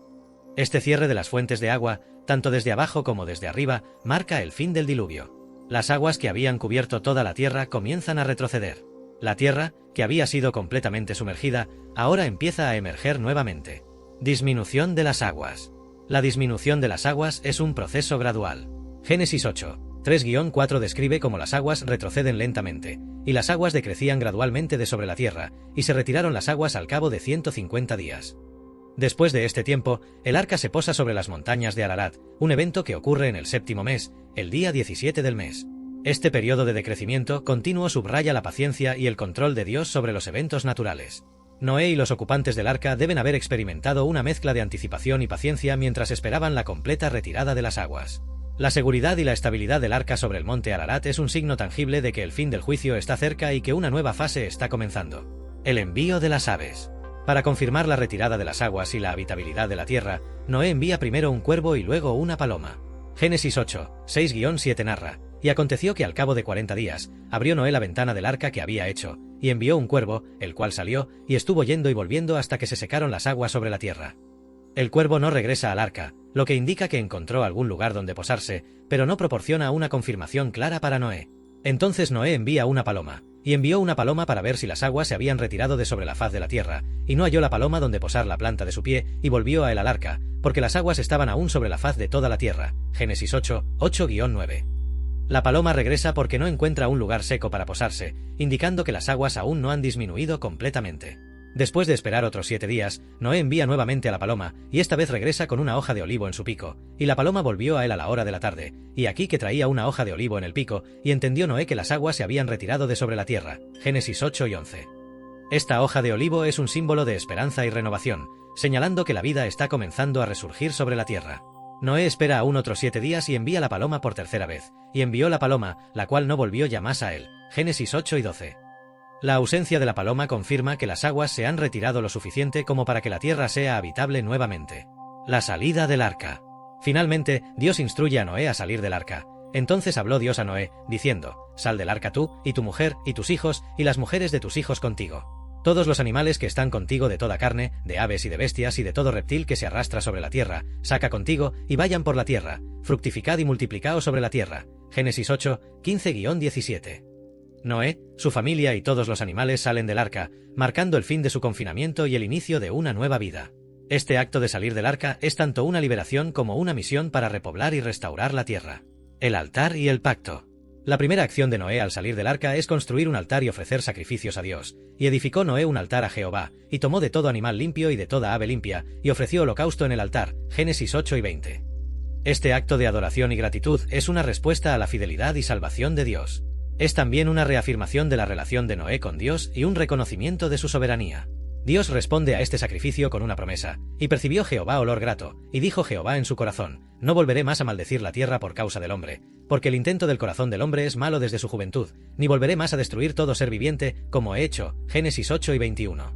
Este cierre de las fuentes de agua, tanto desde abajo como desde arriba, marca el fin del diluvio. Las aguas que habían cubierto toda la tierra comienzan a retroceder. La tierra, que había sido completamente sumergida, ahora empieza a emerger nuevamente. Disminución de las aguas. La disminución de las aguas es un proceso gradual. Génesis 8:3-4 describe cómo las aguas retroceden lentamente, y las aguas decrecían gradualmente de sobre la tierra, y se retiraron las aguas al cabo de 150 días. Después de este tiempo, el arca se posa sobre las montañas de Ararat, un evento que ocurre en el séptimo mes, el día 17 del mes. Este periodo de decrecimiento continuo subraya la paciencia y el control de Dios sobre los eventos naturales. Noé y los ocupantes del arca deben haber experimentado una mezcla de anticipación y paciencia mientras esperaban la completa retirada de las aguas. La seguridad y la estabilidad del arca sobre el monte Ararat es un signo tangible de que el fin del juicio está cerca y que una nueva fase está comenzando. El envío de las aves. Para confirmar la retirada de las aguas y la habitabilidad de la tierra, Noé envía primero un cuervo y luego una paloma. Génesis 8:6-7 narra: y aconteció que al cabo de 40 días, abrió Noé la ventana del arca que había hecho, y envió un cuervo, el cual salió, y estuvo yendo y volviendo hasta que se secaron las aguas sobre la tierra. El cuervo no regresa al arca, lo que indica que encontró algún lugar donde posarse, pero no proporciona una confirmación clara para Noé. Entonces Noé envía una paloma, y envió una paloma para ver si las aguas se habían retirado de sobre la faz de la tierra, y no halló la paloma donde posar la planta de su pie, y volvió a él al arca, porque las aguas estaban aún sobre la faz de toda la tierra. Génesis 8:8-9. La paloma regresa porque no encuentra un lugar seco para posarse, indicando que las aguas aún no han disminuido completamente. Después de esperar otros 7 días, Noé envía nuevamente a la paloma, y esta vez regresa con una hoja de olivo en su pico, y la paloma volvió a él a la hora de la tarde, y aquí que traía una hoja de olivo en el pico, y entendió Noé que las aguas se habían retirado de sobre la tierra. Génesis 8:11. Esta hoja de olivo es un símbolo de esperanza y renovación, señalando que la vida está comenzando a resurgir sobre la tierra. Noé espera aún otros 7 días y envía la paloma por tercera vez, y envió la paloma, la cual no volvió ya más a él. Génesis 8:12. La ausencia de la paloma confirma que las aguas se han retirado lo suficiente como para que la tierra sea habitable nuevamente. La salida del arca. Finalmente, Dios instruye a Noé a salir del arca. Entonces habló Dios a Noé, diciendo: Sal del arca tú, y tu mujer, y tus hijos, y las mujeres de tus hijos contigo. Todos los animales que están contigo de toda carne, de aves y de bestias y de todo reptil que se arrastra sobre la tierra, saca contigo, y vayan por la tierra, fructificad y multiplicaos sobre la tierra. Génesis 8, 15-17. Noé, su familia y todos los animales salen del arca, marcando el fin de su confinamiento y el inicio de una nueva vida. Este acto de salir del arca es tanto una liberación como una misión para repoblar y restaurar la tierra. El altar y el pacto. La primera acción de Noé al salir del arca es construir un altar y ofrecer sacrificios a Dios. Y edificó Noé un altar a Jehová, y tomó de todo animal limpio y de toda ave limpia, y ofreció holocausto en el altar. Génesis 8 y 20. Este acto de adoración y gratitud es una respuesta a la fidelidad y salvación de Dios. Es también una reafirmación de la relación de Noé con Dios y un reconocimiento de su soberanía. Dios responde a este sacrificio con una promesa, y percibió Jehová olor grato, y dijo Jehová en su corazón: No volveré más a maldecir la tierra por causa del hombre, porque el intento del corazón del hombre es malo desde su juventud, ni volveré más a destruir todo ser viviente, como he hecho. Génesis 8 y 21.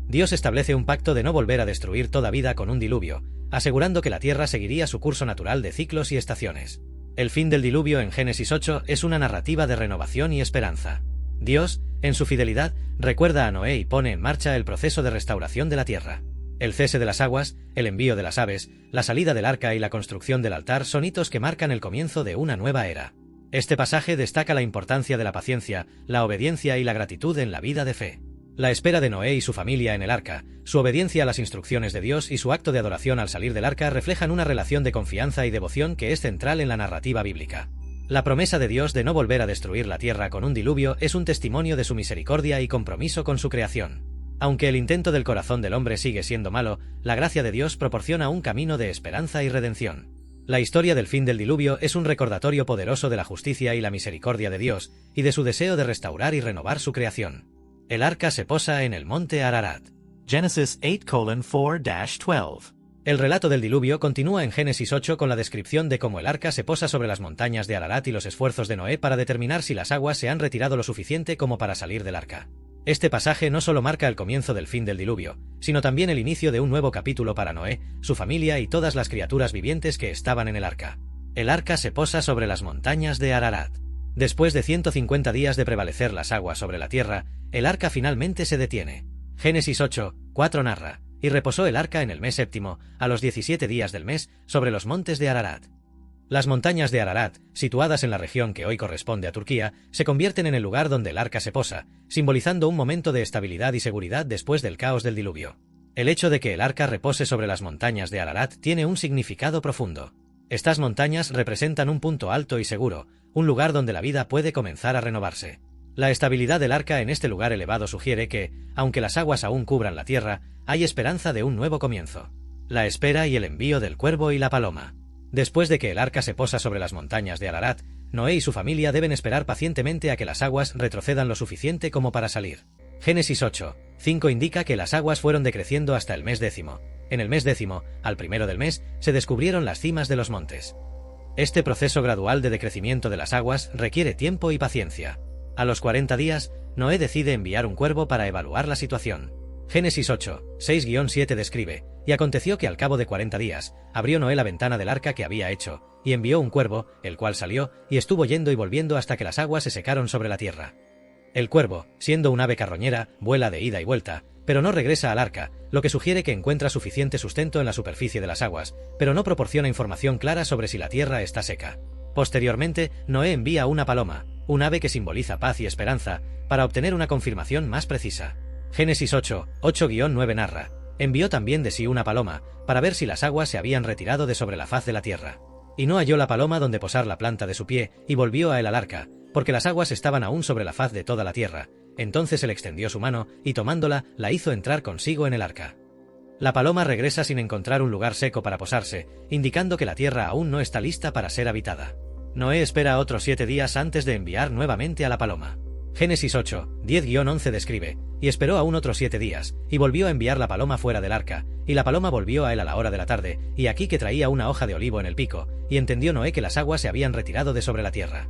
Dios establece un pacto de no volver a destruir toda vida con un diluvio, asegurando que la tierra seguiría su curso natural de ciclos y estaciones. El fin del diluvio en Génesis 8 es una narrativa de renovación y esperanza. Dios, en su fidelidad, recuerda a Noé y pone en marcha el proceso de restauración de la tierra. El cese de las aguas, el envío de las aves, la salida del arca y la construcción del altar son hitos que marcan el comienzo de una nueva era. Este pasaje destaca la importancia de la paciencia, la obediencia y la gratitud en la vida de fe. La espera de Noé y su familia en el arca, su obediencia a las instrucciones de Dios y su acto de adoración al salir del arca reflejan una relación de confianza y devoción que es central en la narrativa bíblica. La promesa de Dios de no volver a destruir la tierra con un diluvio es un testimonio de su misericordia y compromiso con su creación. Aunque el intento del corazón del hombre sigue siendo malo, la gracia de Dios proporciona un camino de esperanza y redención. La historia del fin del diluvio es un recordatorio poderoso de la justicia y la misericordia de Dios, y de su deseo de restaurar y renovar su creación. El arca se posa en el monte Ararat. Genesis 8:4-12. El relato del diluvio continúa en Génesis 8 con la descripción de cómo el arca se posa sobre las montañas de Ararat y los esfuerzos de Noé para determinar si las aguas se han retirado lo suficiente como para salir del arca. Este pasaje no solo marca el comienzo del fin del diluvio, sino también el inicio de un nuevo capítulo para Noé, su familia y todas las criaturas vivientes que estaban en el arca. El arca se posa sobre las montañas de Ararat. Después de 150 días de prevalecer las aguas sobre la tierra, el arca finalmente se detiene. Génesis 8:4 narra: Y reposó el arca en el mes séptimo, a los 17 días del mes, sobre los montes de Ararat. Las montañas de Ararat, situadas en la región que hoy corresponde a Turquía, se convierten en el lugar donde el arca se posa, simbolizando un momento de estabilidad y seguridad después del caos del diluvio. El hecho de que el arca repose sobre las montañas de Ararat tiene un significado profundo. Estas montañas representan un punto alto y seguro, un lugar donde la vida puede comenzar a renovarse. La estabilidad del arca en este lugar elevado sugiere que, aunque las aguas aún cubran la tierra, hay esperanza de un nuevo comienzo. La espera y el envío del cuervo y la paloma. Después de que el arca se posa sobre las montañas de Ararat, Noé y su familia deben esperar pacientemente a que las aguas retrocedan lo suficiente como para salir. Génesis 8:5 indica que las aguas fueron decreciendo hasta el mes décimo. En el mes décimo, al primero del mes, se descubrieron las cimas de los montes. Este proceso gradual de decrecimiento de las aguas requiere tiempo y paciencia. A los 40 días, Noé decide enviar un cuervo para evaluar la situación. Génesis 8:6-7 describe: Y aconteció que al cabo de 40 días, abrió Noé la ventana del arca que había hecho, y envió un cuervo, el cual salió, y estuvo yendo y volviendo hasta que las aguas se secaron sobre la tierra. El cuervo, siendo un ave carroñera, vuela de ida y vuelta, pero no regresa al arca, lo que sugiere que encuentra suficiente sustento en la superficie de las aguas, pero no proporciona información clara sobre si la tierra está seca. Posteriormente, Noé envía una paloma, un ave que simboliza paz y esperanza, para obtener una confirmación más precisa. Génesis 8:8-9 narra: Envió también de sí una paloma, para ver si las aguas se habían retirado de sobre la faz de la tierra. Y no halló la paloma donde posar la planta de su pie, y volvió a él al arca, porque las aguas estaban aún sobre la faz de toda la tierra. Entonces él extendió su mano, y tomándola, la hizo entrar consigo en el arca. La paloma regresa sin encontrar un lugar seco para posarse, indicando que la tierra aún no está lista para ser habitada. Noé espera otros 7 días antes de enviar nuevamente a la paloma. Génesis 8:10-11 describe: Y esperó aún otros 7 días, y volvió a enviar la paloma fuera del arca, y la paloma volvió a él a la hora de la tarde, y aquí que traía una hoja de olivo en el pico, y entendió Noé que las aguas se habían retirado de sobre la tierra.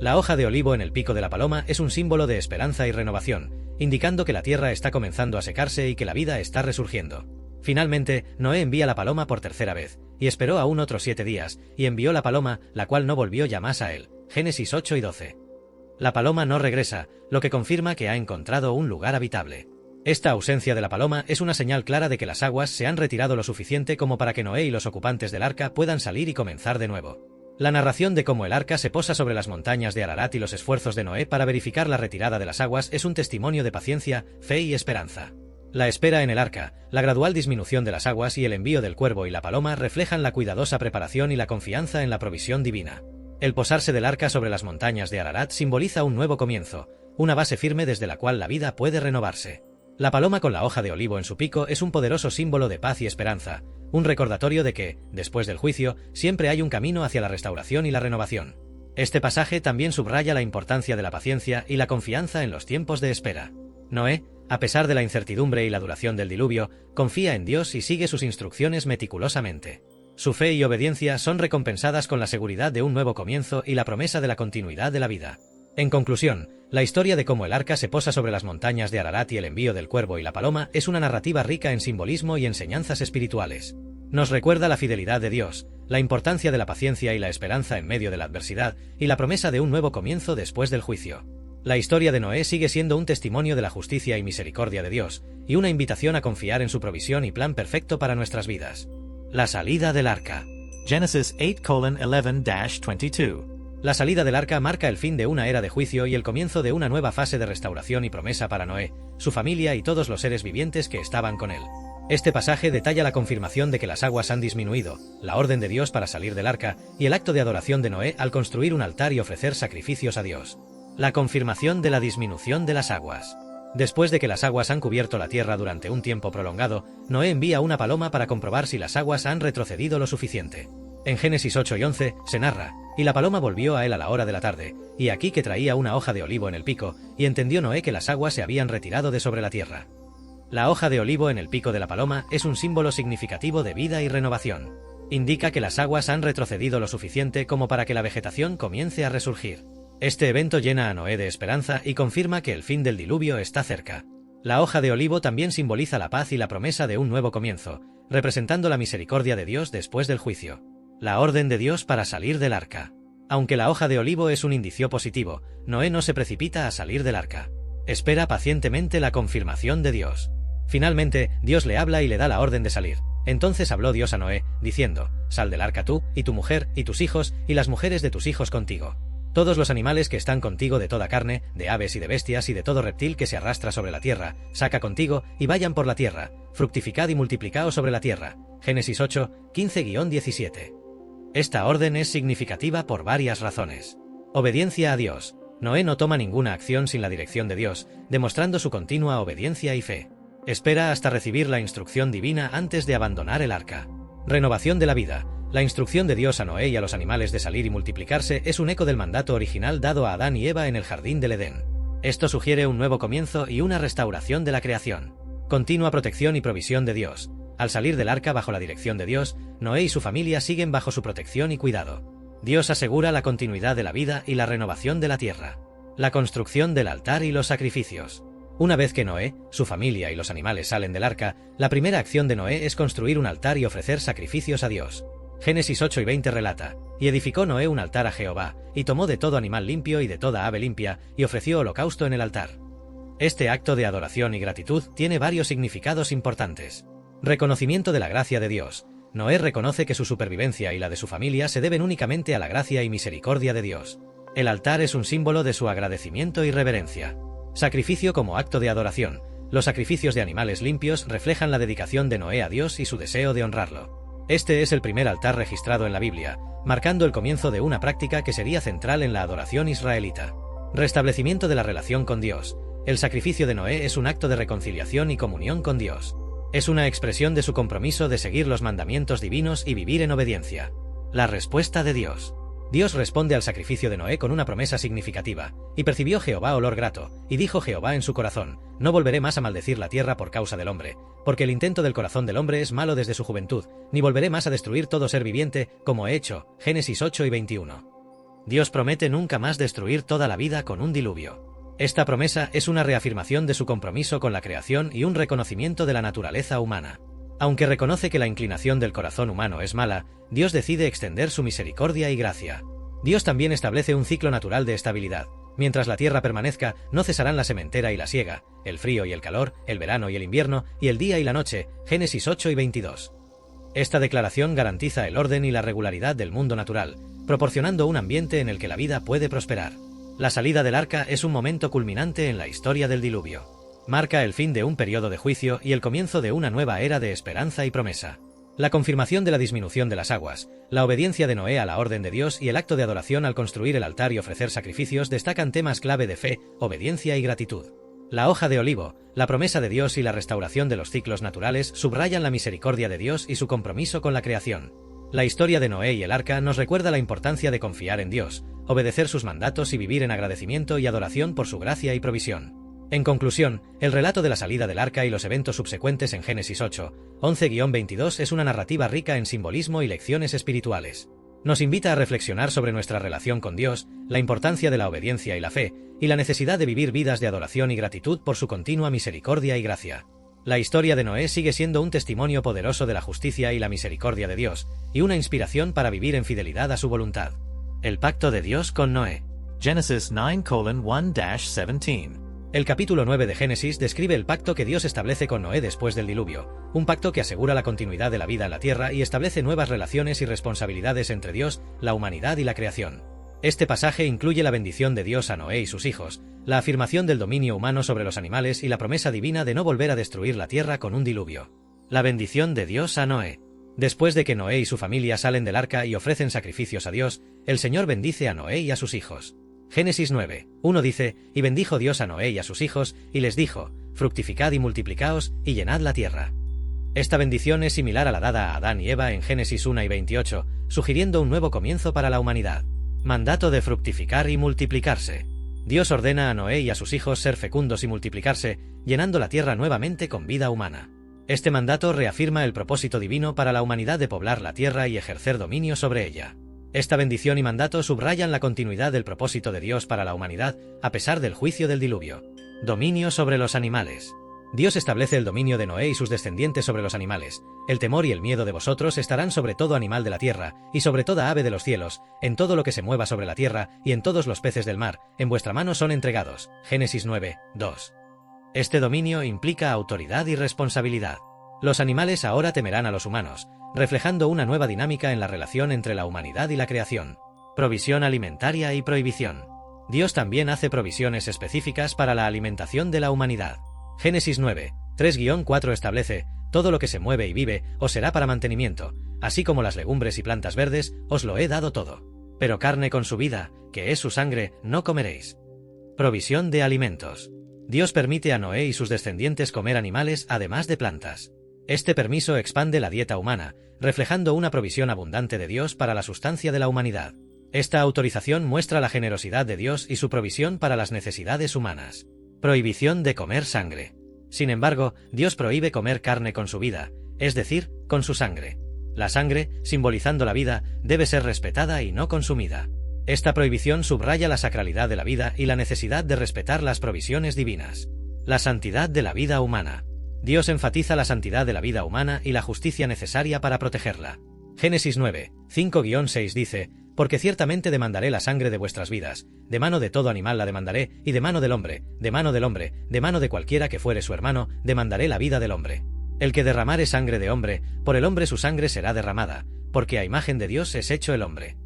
La hoja de olivo en el pico de la paloma es un símbolo de esperanza y renovación, indicando que la tierra está comenzando a secarse y que la vida está resurgiendo. Finalmente, Noé envía la paloma por tercera vez, y esperó aún otros 7 días, y envió la paloma, la cual no volvió ya más a él. Génesis 8 y 12. La paloma no regresa, lo que confirma que ha encontrado un lugar habitable. Esta ausencia de la paloma es una señal clara de que las aguas se han retirado lo suficiente como para que Noé y los ocupantes del arca puedan salir y comenzar de nuevo. La narración de cómo el arca se posa sobre las montañas de Ararat y los esfuerzos de Noé para verificar la retirada de las aguas es un testimonio de paciencia, fe y esperanza. La espera en el arca, la gradual disminución de las aguas y el envío del cuervo y la paloma reflejan la cuidadosa preparación y la confianza en la provisión divina. El posarse del arca sobre las montañas de Ararat simboliza un nuevo comienzo, una base firme desde la cual la vida puede renovarse. La paloma con la hoja de olivo en su pico es un poderoso símbolo de paz y esperanza, un recordatorio de que, después del juicio, siempre hay un camino hacia la restauración y la renovación. Este pasaje también subraya la importancia de la paciencia y la confianza en los tiempos de espera. Noé, a pesar de la incertidumbre y la duración del diluvio, confía en Dios y sigue sus instrucciones meticulosamente. Su fe y obediencia son recompensadas con la seguridad de un nuevo comienzo y la promesa de la continuidad de la vida. En conclusión, la historia de cómo el arca se posa sobre las montañas de Ararat y el envío del cuervo y la paloma es una narrativa rica en simbolismo y enseñanzas espirituales. Nos recuerda la fidelidad de Dios, la importancia de la paciencia y la esperanza en medio de la adversidad, y la promesa de un nuevo comienzo después del juicio. La historia de Noé sigue siendo un testimonio de la justicia y misericordia de Dios, y una invitación a confiar en su provisión y plan perfecto para nuestras vidas. La salida del arca. Genesis 8:11-22. La salida del arca marca el fin de una era de juicio y el comienzo de una nueva fase de restauración y promesa para Noé, su familia y todos los seres vivientes que estaban con él. Este pasaje detalla la confirmación de que las aguas han disminuido, la orden de Dios para salir del arca y el acto de adoración de Noé al construir un altar y ofrecer sacrificios a Dios. La confirmación de la disminución de las aguas. Después de que las aguas han cubierto la tierra durante un tiempo prolongado, Noé envía una paloma para comprobar si las aguas han retrocedido lo suficiente. En Génesis 8 y 11 se narra: y la paloma volvió a él a la hora de la tarde, y aquí que traía una hoja de olivo en el pico, y entendió Noé que las aguas se habían retirado de sobre la tierra. La hoja de olivo en el pico de la paloma es un símbolo significativo de vida y renovación. Indica que las aguas han retrocedido lo suficiente como para que la vegetación comience a resurgir. Este evento llena a Noé de esperanza y confirma que el fin del diluvio está cerca. La hoja de olivo también simboliza la paz y la promesa de un nuevo comienzo, representando la misericordia de Dios después del juicio. La orden de Dios para salir del arca. Aunque la hoja de olivo es un indicio positivo, Noé no se precipita a salir del arca. Espera pacientemente la confirmación de Dios. Finalmente, Dios le habla y le da la orden de salir. Entonces habló Dios a Noé, diciendo: sal del arca tú, y tu mujer, y tus hijos, y las mujeres de tus hijos contigo. Todos los animales que están contigo de toda carne, de aves y de bestias y de todo reptil que se arrastra sobre la tierra, saca contigo, y vayan por la tierra, fructificad y multiplicaos sobre la tierra. Génesis 8, 15-17. Esta orden es significativa por varias razones. Obediencia a Dios. Noé no toma ninguna acción sin la dirección de Dios, demostrando su continua obediencia y fe. Espera hasta recibir la instrucción divina antes de abandonar el arca. Renovación de la vida. La instrucción de Dios a Noé y a los animales de salir y multiplicarse es un eco del mandato original dado a Adán y Eva en el jardín del Edén. Esto sugiere un nuevo comienzo y una restauración de la creación. Continua protección y provisión de Dios. Al salir del arca bajo la dirección de Dios, Noé y su familia siguen bajo su protección y cuidado. Dios asegura la continuidad de la vida y la renovación de la tierra. La construcción del altar y los sacrificios. Una vez que Noé, su familia y los animales salen del arca, la primera acción de Noé es construir un altar y ofrecer sacrificios a Dios. Génesis 8 y 20 relata: y edificó Noé un altar a Jehová, y tomó de todo animal limpio y de toda ave limpia, y ofreció holocausto en el altar. Este acto de adoración y gratitud tiene varios significados importantes. Reconocimiento de la gracia de Dios. Noé reconoce que su supervivencia y la de su familia se deben únicamente a la gracia y misericordia de Dios. El altar es un símbolo de su agradecimiento y reverencia. Sacrificio como acto de adoración. Los sacrificios de animales limpios reflejan la dedicación de Noé a Dios y su deseo de honrarlo. Este es el primer altar registrado en la Biblia, marcando el comienzo de una práctica que sería central en la adoración israelita. Restablecimiento de la relación con Dios. El sacrificio de Noé es un acto de reconciliación y comunión con Dios. Es una expresión de su compromiso de seguir los mandamientos divinos y vivir en obediencia. La respuesta de Dios. Dios responde al sacrificio de Noé con una promesa significativa: y percibió Jehová olor grato, y dijo Jehová en su corazón: no volveré más a maldecir la tierra por causa del hombre, porque el intento del corazón del hombre es malo desde su juventud, ni volveré más a destruir todo ser viviente, como he hecho. Génesis 8 y 21. Dios promete nunca más destruir toda la vida con un diluvio. Esta promesa es una reafirmación de su compromiso con la creación y un reconocimiento de la naturaleza humana. Aunque reconoce que la inclinación del corazón humano es mala, Dios decide extender su misericordia y gracia. Dios también establece un ciclo natural de estabilidad. Mientras la tierra permanezca, no cesarán la sementera y la siega, el frío y el calor, el verano y el invierno, y el día y la noche. Génesis 8 y 22. Esta declaración garantiza el orden y la regularidad del mundo natural, proporcionando un ambiente en el que la vida puede prosperar. La salida del arca es un momento culminante en la historia del diluvio. Marca el fin de un periodo de juicio y el comienzo de una nueva era de esperanza y promesa. La confirmación de la disminución de las aguas, la obediencia de Noé a la orden de Dios y el acto de adoración al construir el altar y ofrecer sacrificios destacan temas clave de fe, obediencia y gratitud. La hoja de olivo, la promesa de Dios y la restauración de los ciclos naturales subrayan la misericordia de Dios y su compromiso con la creación. La historia de Noé y el arca nos recuerda la importancia de confiar en Dios, obedecer sus mandatos y vivir en agradecimiento y adoración por su gracia y provisión. En conclusión, el relato de la salida del arca y los eventos subsecuentes en Génesis 8, 11-22 es una narrativa rica en simbolismo y lecciones espirituales. Nos invita a reflexionar sobre nuestra relación con Dios, la importancia de la obediencia y la fe, y la necesidad de vivir vidas de adoración y gratitud por su continua misericordia y gracia. La historia de Noé sigue siendo un testimonio poderoso de la justicia y la misericordia de Dios, y una inspiración para vivir en fidelidad a su voluntad. El pacto de Dios con Noé. Genesis 9:1-17. El capítulo 9 de Génesis describe el pacto que Dios establece con Noé después del diluvio, un pacto que asegura la continuidad de la vida en la tierra y establece nuevas relaciones y responsabilidades entre Dios, la humanidad y la creación. Este pasaje incluye la bendición de Dios a Noé y sus hijos, la afirmación del dominio humano sobre los animales y la promesa divina de no volver a destruir la tierra con un diluvio. La bendición de Dios a Noé. Después de que Noé y su familia salen del arca y ofrecen sacrificios a Dios, el Señor bendice a Noé y a sus hijos. Génesis 9:1 dice: «Y bendijo Dios a Noé y a sus hijos, y les dijo: fructificad y multiplicaos, y llenad la tierra». Esta bendición es similar a la dada a Adán y Eva en Génesis 1:28, sugiriendo un nuevo comienzo para la humanidad. Mandato de fructificar y multiplicarse. Dios ordena a Noé y a sus hijos ser fecundos y multiplicarse, llenando la tierra nuevamente con vida humana. Este mandato reafirma el propósito divino para la humanidad de poblar la tierra y ejercer dominio sobre ella. Esta bendición y mandato subrayan la continuidad del propósito de Dios para la humanidad, a pesar del juicio del diluvio. Dominio sobre los animales. Dios establece el dominio de Noé y sus descendientes sobre los animales. El temor y el miedo de vosotros estarán sobre todo animal de la tierra, y sobre toda ave de los cielos, en todo lo que se mueva sobre la tierra, y en todos los peces del mar, en vuestra mano son entregados. Génesis 9:2. Este dominio implica autoridad y responsabilidad. Los animales ahora temerán a los humanos, reflejando una nueva dinámica en la relación entre la humanidad y la creación. Provisión alimentaria y prohibición. Dios también hace provisiones específicas para la alimentación de la humanidad. Génesis 9:3-4 establece: todo lo que se mueve y vive os será para mantenimiento, así como las legumbres y plantas verdes, os lo he dado todo. Pero carne con su vida, que es su sangre, no comeréis. Provisión de alimentos. Dios permite a Noé y sus descendientes comer animales además de plantas. Este permiso expande la dieta humana, reflejando una provisión abundante de Dios para la sustancia de la humanidad. Esta autorización muestra la generosidad de Dios y su provisión para las necesidades humanas. Prohibición de comer sangre. Sin embargo, Dios prohíbe comer carne con su vida, es decir, con su sangre. La sangre, simbolizando la vida, debe ser respetada y no consumida. Esta prohibición subraya la sacralidad de la vida y la necesidad de respetar las provisiones divinas. La santidad de la vida humana. Dios enfatiza la santidad de la vida humana y la justicia necesaria para protegerla. Génesis 9:5-6 dice: porque ciertamente demandaré la sangre de vuestras vidas, de mano de todo animal la demandaré, y de mano del hombre, de mano del hombre, de mano de cualquiera que fuere su hermano, demandaré la vida del hombre. El que derramare sangre de hombre, por el hombre su sangre será derramada, porque a imagen de Dios es hecho el hombre.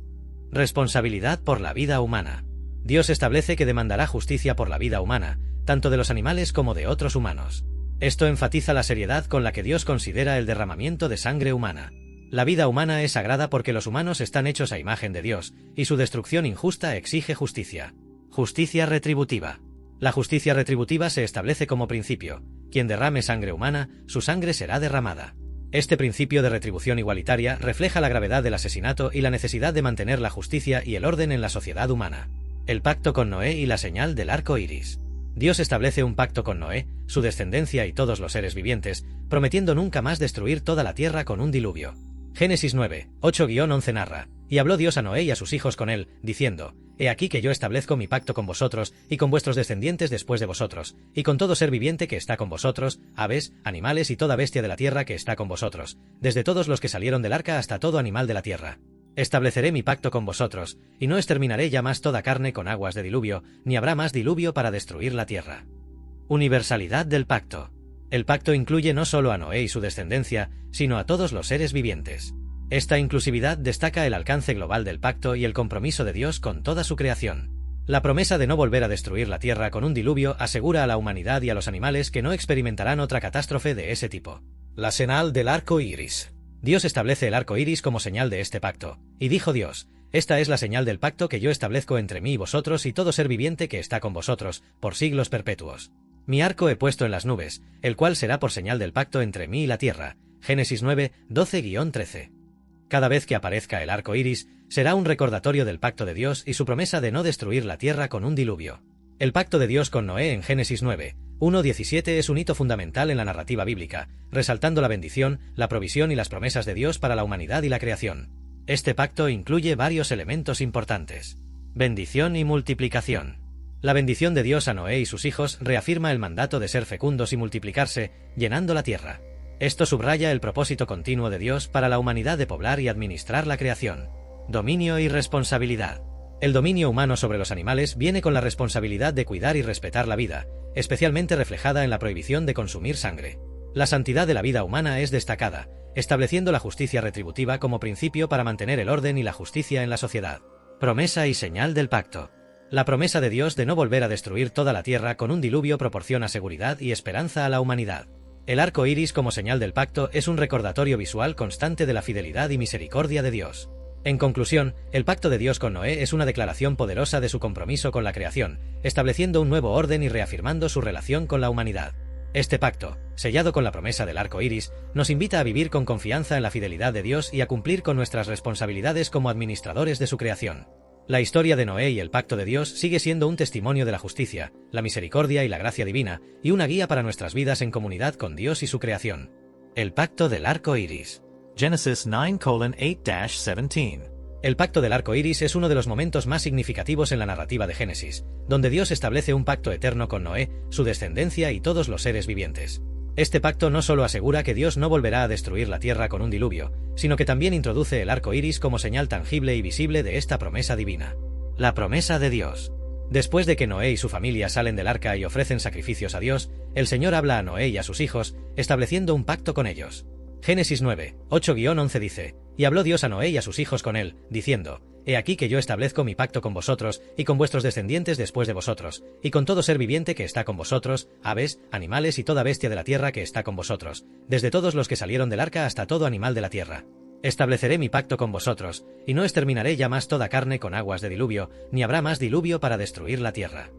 Responsabilidad por la vida humana. Dios establece que demandará justicia por la vida humana, tanto de los animales como de otros humanos. Esto enfatiza la seriedad con la que Dios considera el derramamiento de sangre humana. La vida humana es sagrada porque los humanos están hechos a imagen de Dios, y su destrucción injusta exige justicia. Justicia retributiva. La justicia retributiva se establece como principio: quien derrame sangre humana, su sangre será derramada. Este principio de retribución igualitaria refleja la gravedad del asesinato y la necesidad de mantener la justicia y el orden en la sociedad humana. El pacto con Noé y la señal del arco iris. Dios establece un pacto con Noé, su descendencia y todos los seres vivientes, prometiendo nunca más destruir toda la tierra con un diluvio. Génesis 9, 8-11 narra: Y habló Dios a Noé y a sus hijos con él, diciendo: He aquí que yo establezco mi pacto con vosotros, y con vuestros descendientes después de vosotros, y con todo ser viviente que está con vosotros, aves, animales y toda bestia de la tierra que está con vosotros, desde todos los que salieron del arca hasta todo animal de la tierra. Estableceré mi pacto con vosotros, y no exterminaré ya más toda carne con aguas de diluvio, ni habrá más diluvio para destruir la tierra. Universalidad del pacto. El pacto incluye no solo a Noé y su descendencia, sino a todos los seres vivientes. Esta inclusividad destaca el alcance global del pacto y el compromiso de Dios con toda su creación. La promesa de no volver a destruir la tierra con un diluvio asegura a la humanidad y a los animales que no experimentarán otra catástrofe de ese tipo. La señal del arco iris. Dios establece el arco iris como señal de este pacto. Y dijo Dios: Esta es la señal del pacto que yo establezco entre mí y vosotros y todo ser viviente que está con vosotros, por siglos perpetuos. Mi arco he puesto en las nubes, el cual será por señal del pacto entre mí y la tierra. Génesis 9, 12-13. Cada vez que aparezca el arco iris, será un recordatorio del pacto de Dios y su promesa de no destruir la tierra con un diluvio. El pacto de Dios con Noé en Génesis 9, 1-17 es un hito fundamental en la narrativa bíblica, resaltando la bendición, la provisión y las promesas de Dios para la humanidad y la creación. Este pacto incluye varios elementos importantes. Bendición y multiplicación. La bendición de Dios a Noé y sus hijos reafirma el mandato de ser fecundos y multiplicarse, llenando la tierra. Esto subraya el propósito continuo de Dios para la humanidad de poblar y administrar la creación. Dominio y responsabilidad. El dominio humano sobre los animales viene con la responsabilidad de cuidar y respetar la vida, especialmente reflejada en la prohibición de consumir sangre. La santidad de la vida humana es destacada, estableciendo la justicia retributiva como principio para mantener el orden y la justicia en la sociedad. Promesa y señal del pacto. La promesa de Dios de no volver a destruir toda la tierra con un diluvio proporciona seguridad y esperanza a la humanidad. El arco iris como señal del pacto es un recordatorio visual constante de la fidelidad y misericordia de Dios. En conclusión, el pacto de Dios con Noé es una declaración poderosa de su compromiso con la creación, estableciendo un nuevo orden y reafirmando su relación con la humanidad. Este pacto, sellado con la promesa del arco iris, nos invita a vivir con confianza en la fidelidad de Dios y a cumplir con nuestras responsabilidades como administradores de su creación. La historia de Noé y el pacto de Dios sigue siendo un testimonio de la justicia, la misericordia y la gracia divina, y una guía para nuestras vidas en comunidad con Dios y su creación. El pacto del arco iris. Genesis 9:8-17. El pacto del arco iris es uno de los momentos más significativos en la narrativa de Génesis, donde Dios establece un pacto eterno con Noé, su descendencia y todos los seres vivientes. Este pacto no solo asegura que Dios no volverá a destruir la tierra con un diluvio, sino que también introduce el arco iris como señal tangible y visible de esta promesa divina. La promesa de Dios. Después de que Noé y su familia salen del arca y ofrecen sacrificios a Dios, el Señor habla a Noé y a sus hijos, estableciendo un pacto con ellos. Génesis 9, 8-11 dice: Y habló Dios a Noé y a sus hijos con él, diciendo: He aquí que yo establezco mi pacto con vosotros y con vuestros descendientes después de vosotros, y con todo ser viviente que está con vosotros, aves, animales y toda bestia de la tierra que está con vosotros, desde todos los que salieron del arca hasta todo animal de la tierra. Estableceré mi pacto con vosotros, y no exterminaré ya más toda carne con aguas de diluvio, ni habrá más diluvio para destruir la tierra.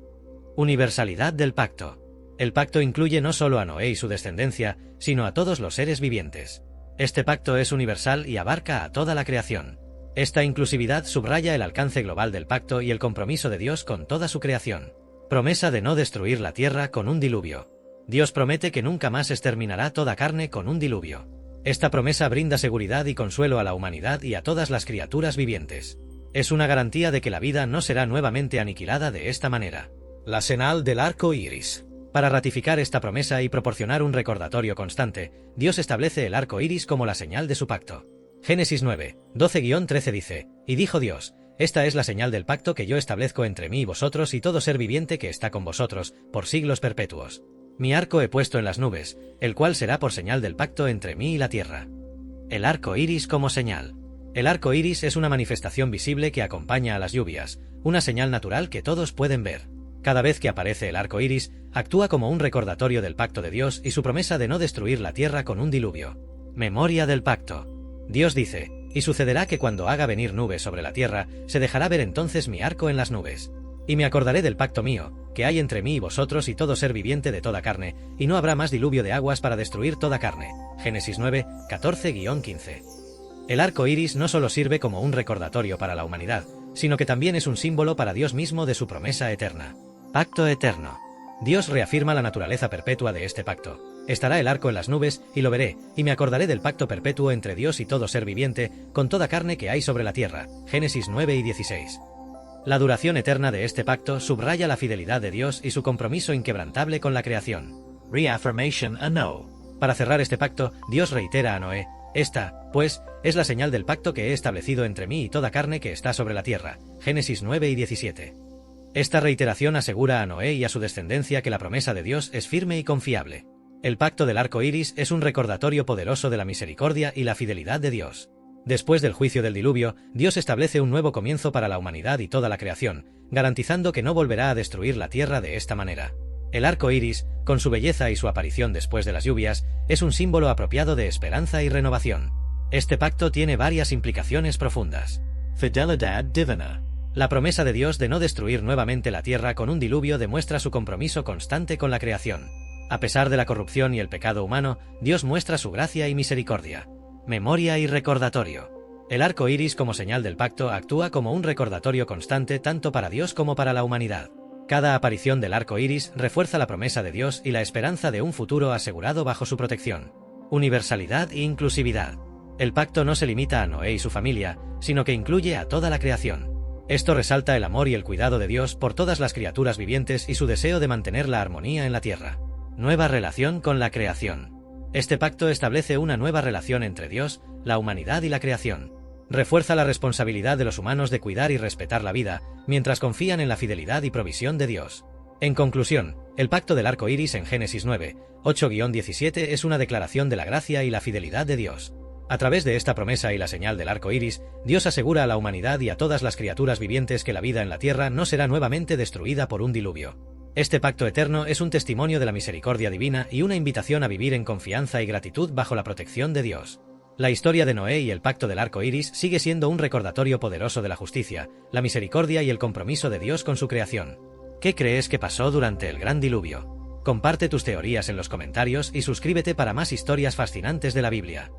Universalidad del pacto. El pacto incluye no solo a Noé y su descendencia, sino a todos los seres vivientes. Este pacto es universal y abarca a toda la creación. Esta inclusividad subraya el alcance global del pacto y el compromiso de Dios con toda su creación. Promesa de no destruir la tierra con un diluvio. Dios promete que nunca más exterminará toda carne con un diluvio. Esta promesa brinda seguridad y consuelo a la humanidad y a todas las criaturas vivientes. Es una garantía de que la vida no será nuevamente aniquilada de esta manera. La señal del arco iris. Para ratificar esta promesa y proporcionar un recordatorio constante, Dios establece el arco iris como la señal de su pacto. Génesis 9, 12-13 dice: Y dijo Dios: Esta es la señal del pacto que yo establezco entre mí y vosotros y todo ser viviente que está con vosotros, por siglos perpetuos. Mi arco he puesto en las nubes, el cual será por señal del pacto entre mí y la tierra. El arco iris como señal. El arco iris es una manifestación visible que acompaña a las lluvias, una señal natural que todos pueden ver. Cada vez que aparece el arco iris, actúa como un recordatorio del pacto de Dios y su promesa de no destruir la tierra con un diluvio. Memoria del pacto. Dios dice: Y sucederá que cuando haga venir nubes sobre la tierra, se dejará ver entonces mi arco en las nubes. Y me acordaré del pacto mío, que hay entre mí y vosotros y todo ser viviente de toda carne, y no habrá más diluvio de aguas para destruir toda carne. Génesis 9, 14-15. El arco iris no solo sirve como un recordatorio para la humanidad, sino que también es un símbolo para Dios mismo de su promesa eterna. Pacto eterno. Dios reafirma la naturaleza perpetua de este pacto. Estará el arco en las nubes, y lo veré, y me acordaré del pacto perpetuo entre Dios y todo ser viviente, con toda carne que hay sobre la tierra. Génesis 9 y 16. La duración eterna de este pacto subraya la fidelidad de Dios y su compromiso inquebrantable con la creación. Reaffirmation a no. Para cerrar este pacto, Dios reitera a Noé: esta, pues, es la señal del pacto que he establecido entre mí y toda carne que está sobre la tierra. Génesis 9 y 17. Esta reiteración asegura a Noé y a su descendencia que la promesa de Dios es firme y confiable. El pacto del arco iris es un recordatorio poderoso de la misericordia y la fidelidad de Dios. Después del juicio del diluvio, Dios establece un nuevo comienzo para la humanidad y toda la creación, garantizando que no volverá a destruir la tierra de esta manera. El arco iris, con su belleza y su aparición después de las lluvias, es un símbolo apropiado de esperanza y renovación. Este pacto tiene varias implicaciones profundas. Fidelidad divina. La promesa de Dios de no destruir nuevamente la tierra con un diluvio demuestra su compromiso constante con la creación. A pesar de la corrupción y el pecado humano, Dios muestra su gracia y misericordia. Memoria y recordatorio. El arco iris como señal del pacto actúa como un recordatorio constante tanto para Dios como para la humanidad. Cada aparición del arco iris refuerza la promesa de Dios y la esperanza de un futuro asegurado bajo su protección. Universalidad e inclusividad. El pacto no se limita a Noé y su familia, sino que incluye a toda la creación. Esto resalta el amor y el cuidado de Dios por todas las criaturas vivientes y su deseo de mantener la armonía en la tierra. Nueva relación con la creación. Este pacto establece una nueva relación entre Dios, la humanidad y la creación. Refuerza la responsabilidad de los humanos de cuidar y respetar la vida, mientras confían en la fidelidad y provisión de Dios. En conclusión, el pacto del arco iris en Génesis 9, 8-17 es una declaración de la gracia y la fidelidad de Dios. A través de esta promesa y la señal del arco iris, Dios asegura a la humanidad y a todas las criaturas vivientes que la vida en la tierra no será nuevamente destruida por un diluvio. Este pacto eterno es un testimonio de la misericordia divina y una invitación a vivir en confianza y gratitud bajo la protección de Dios. La historia de Noé y el pacto del arco iris sigue siendo un recordatorio poderoso de la justicia, la misericordia y el compromiso de Dios con su creación. ¿Qué crees que pasó durante el gran diluvio? Comparte tus teorías en los comentarios y suscríbete para más historias fascinantes de la Biblia.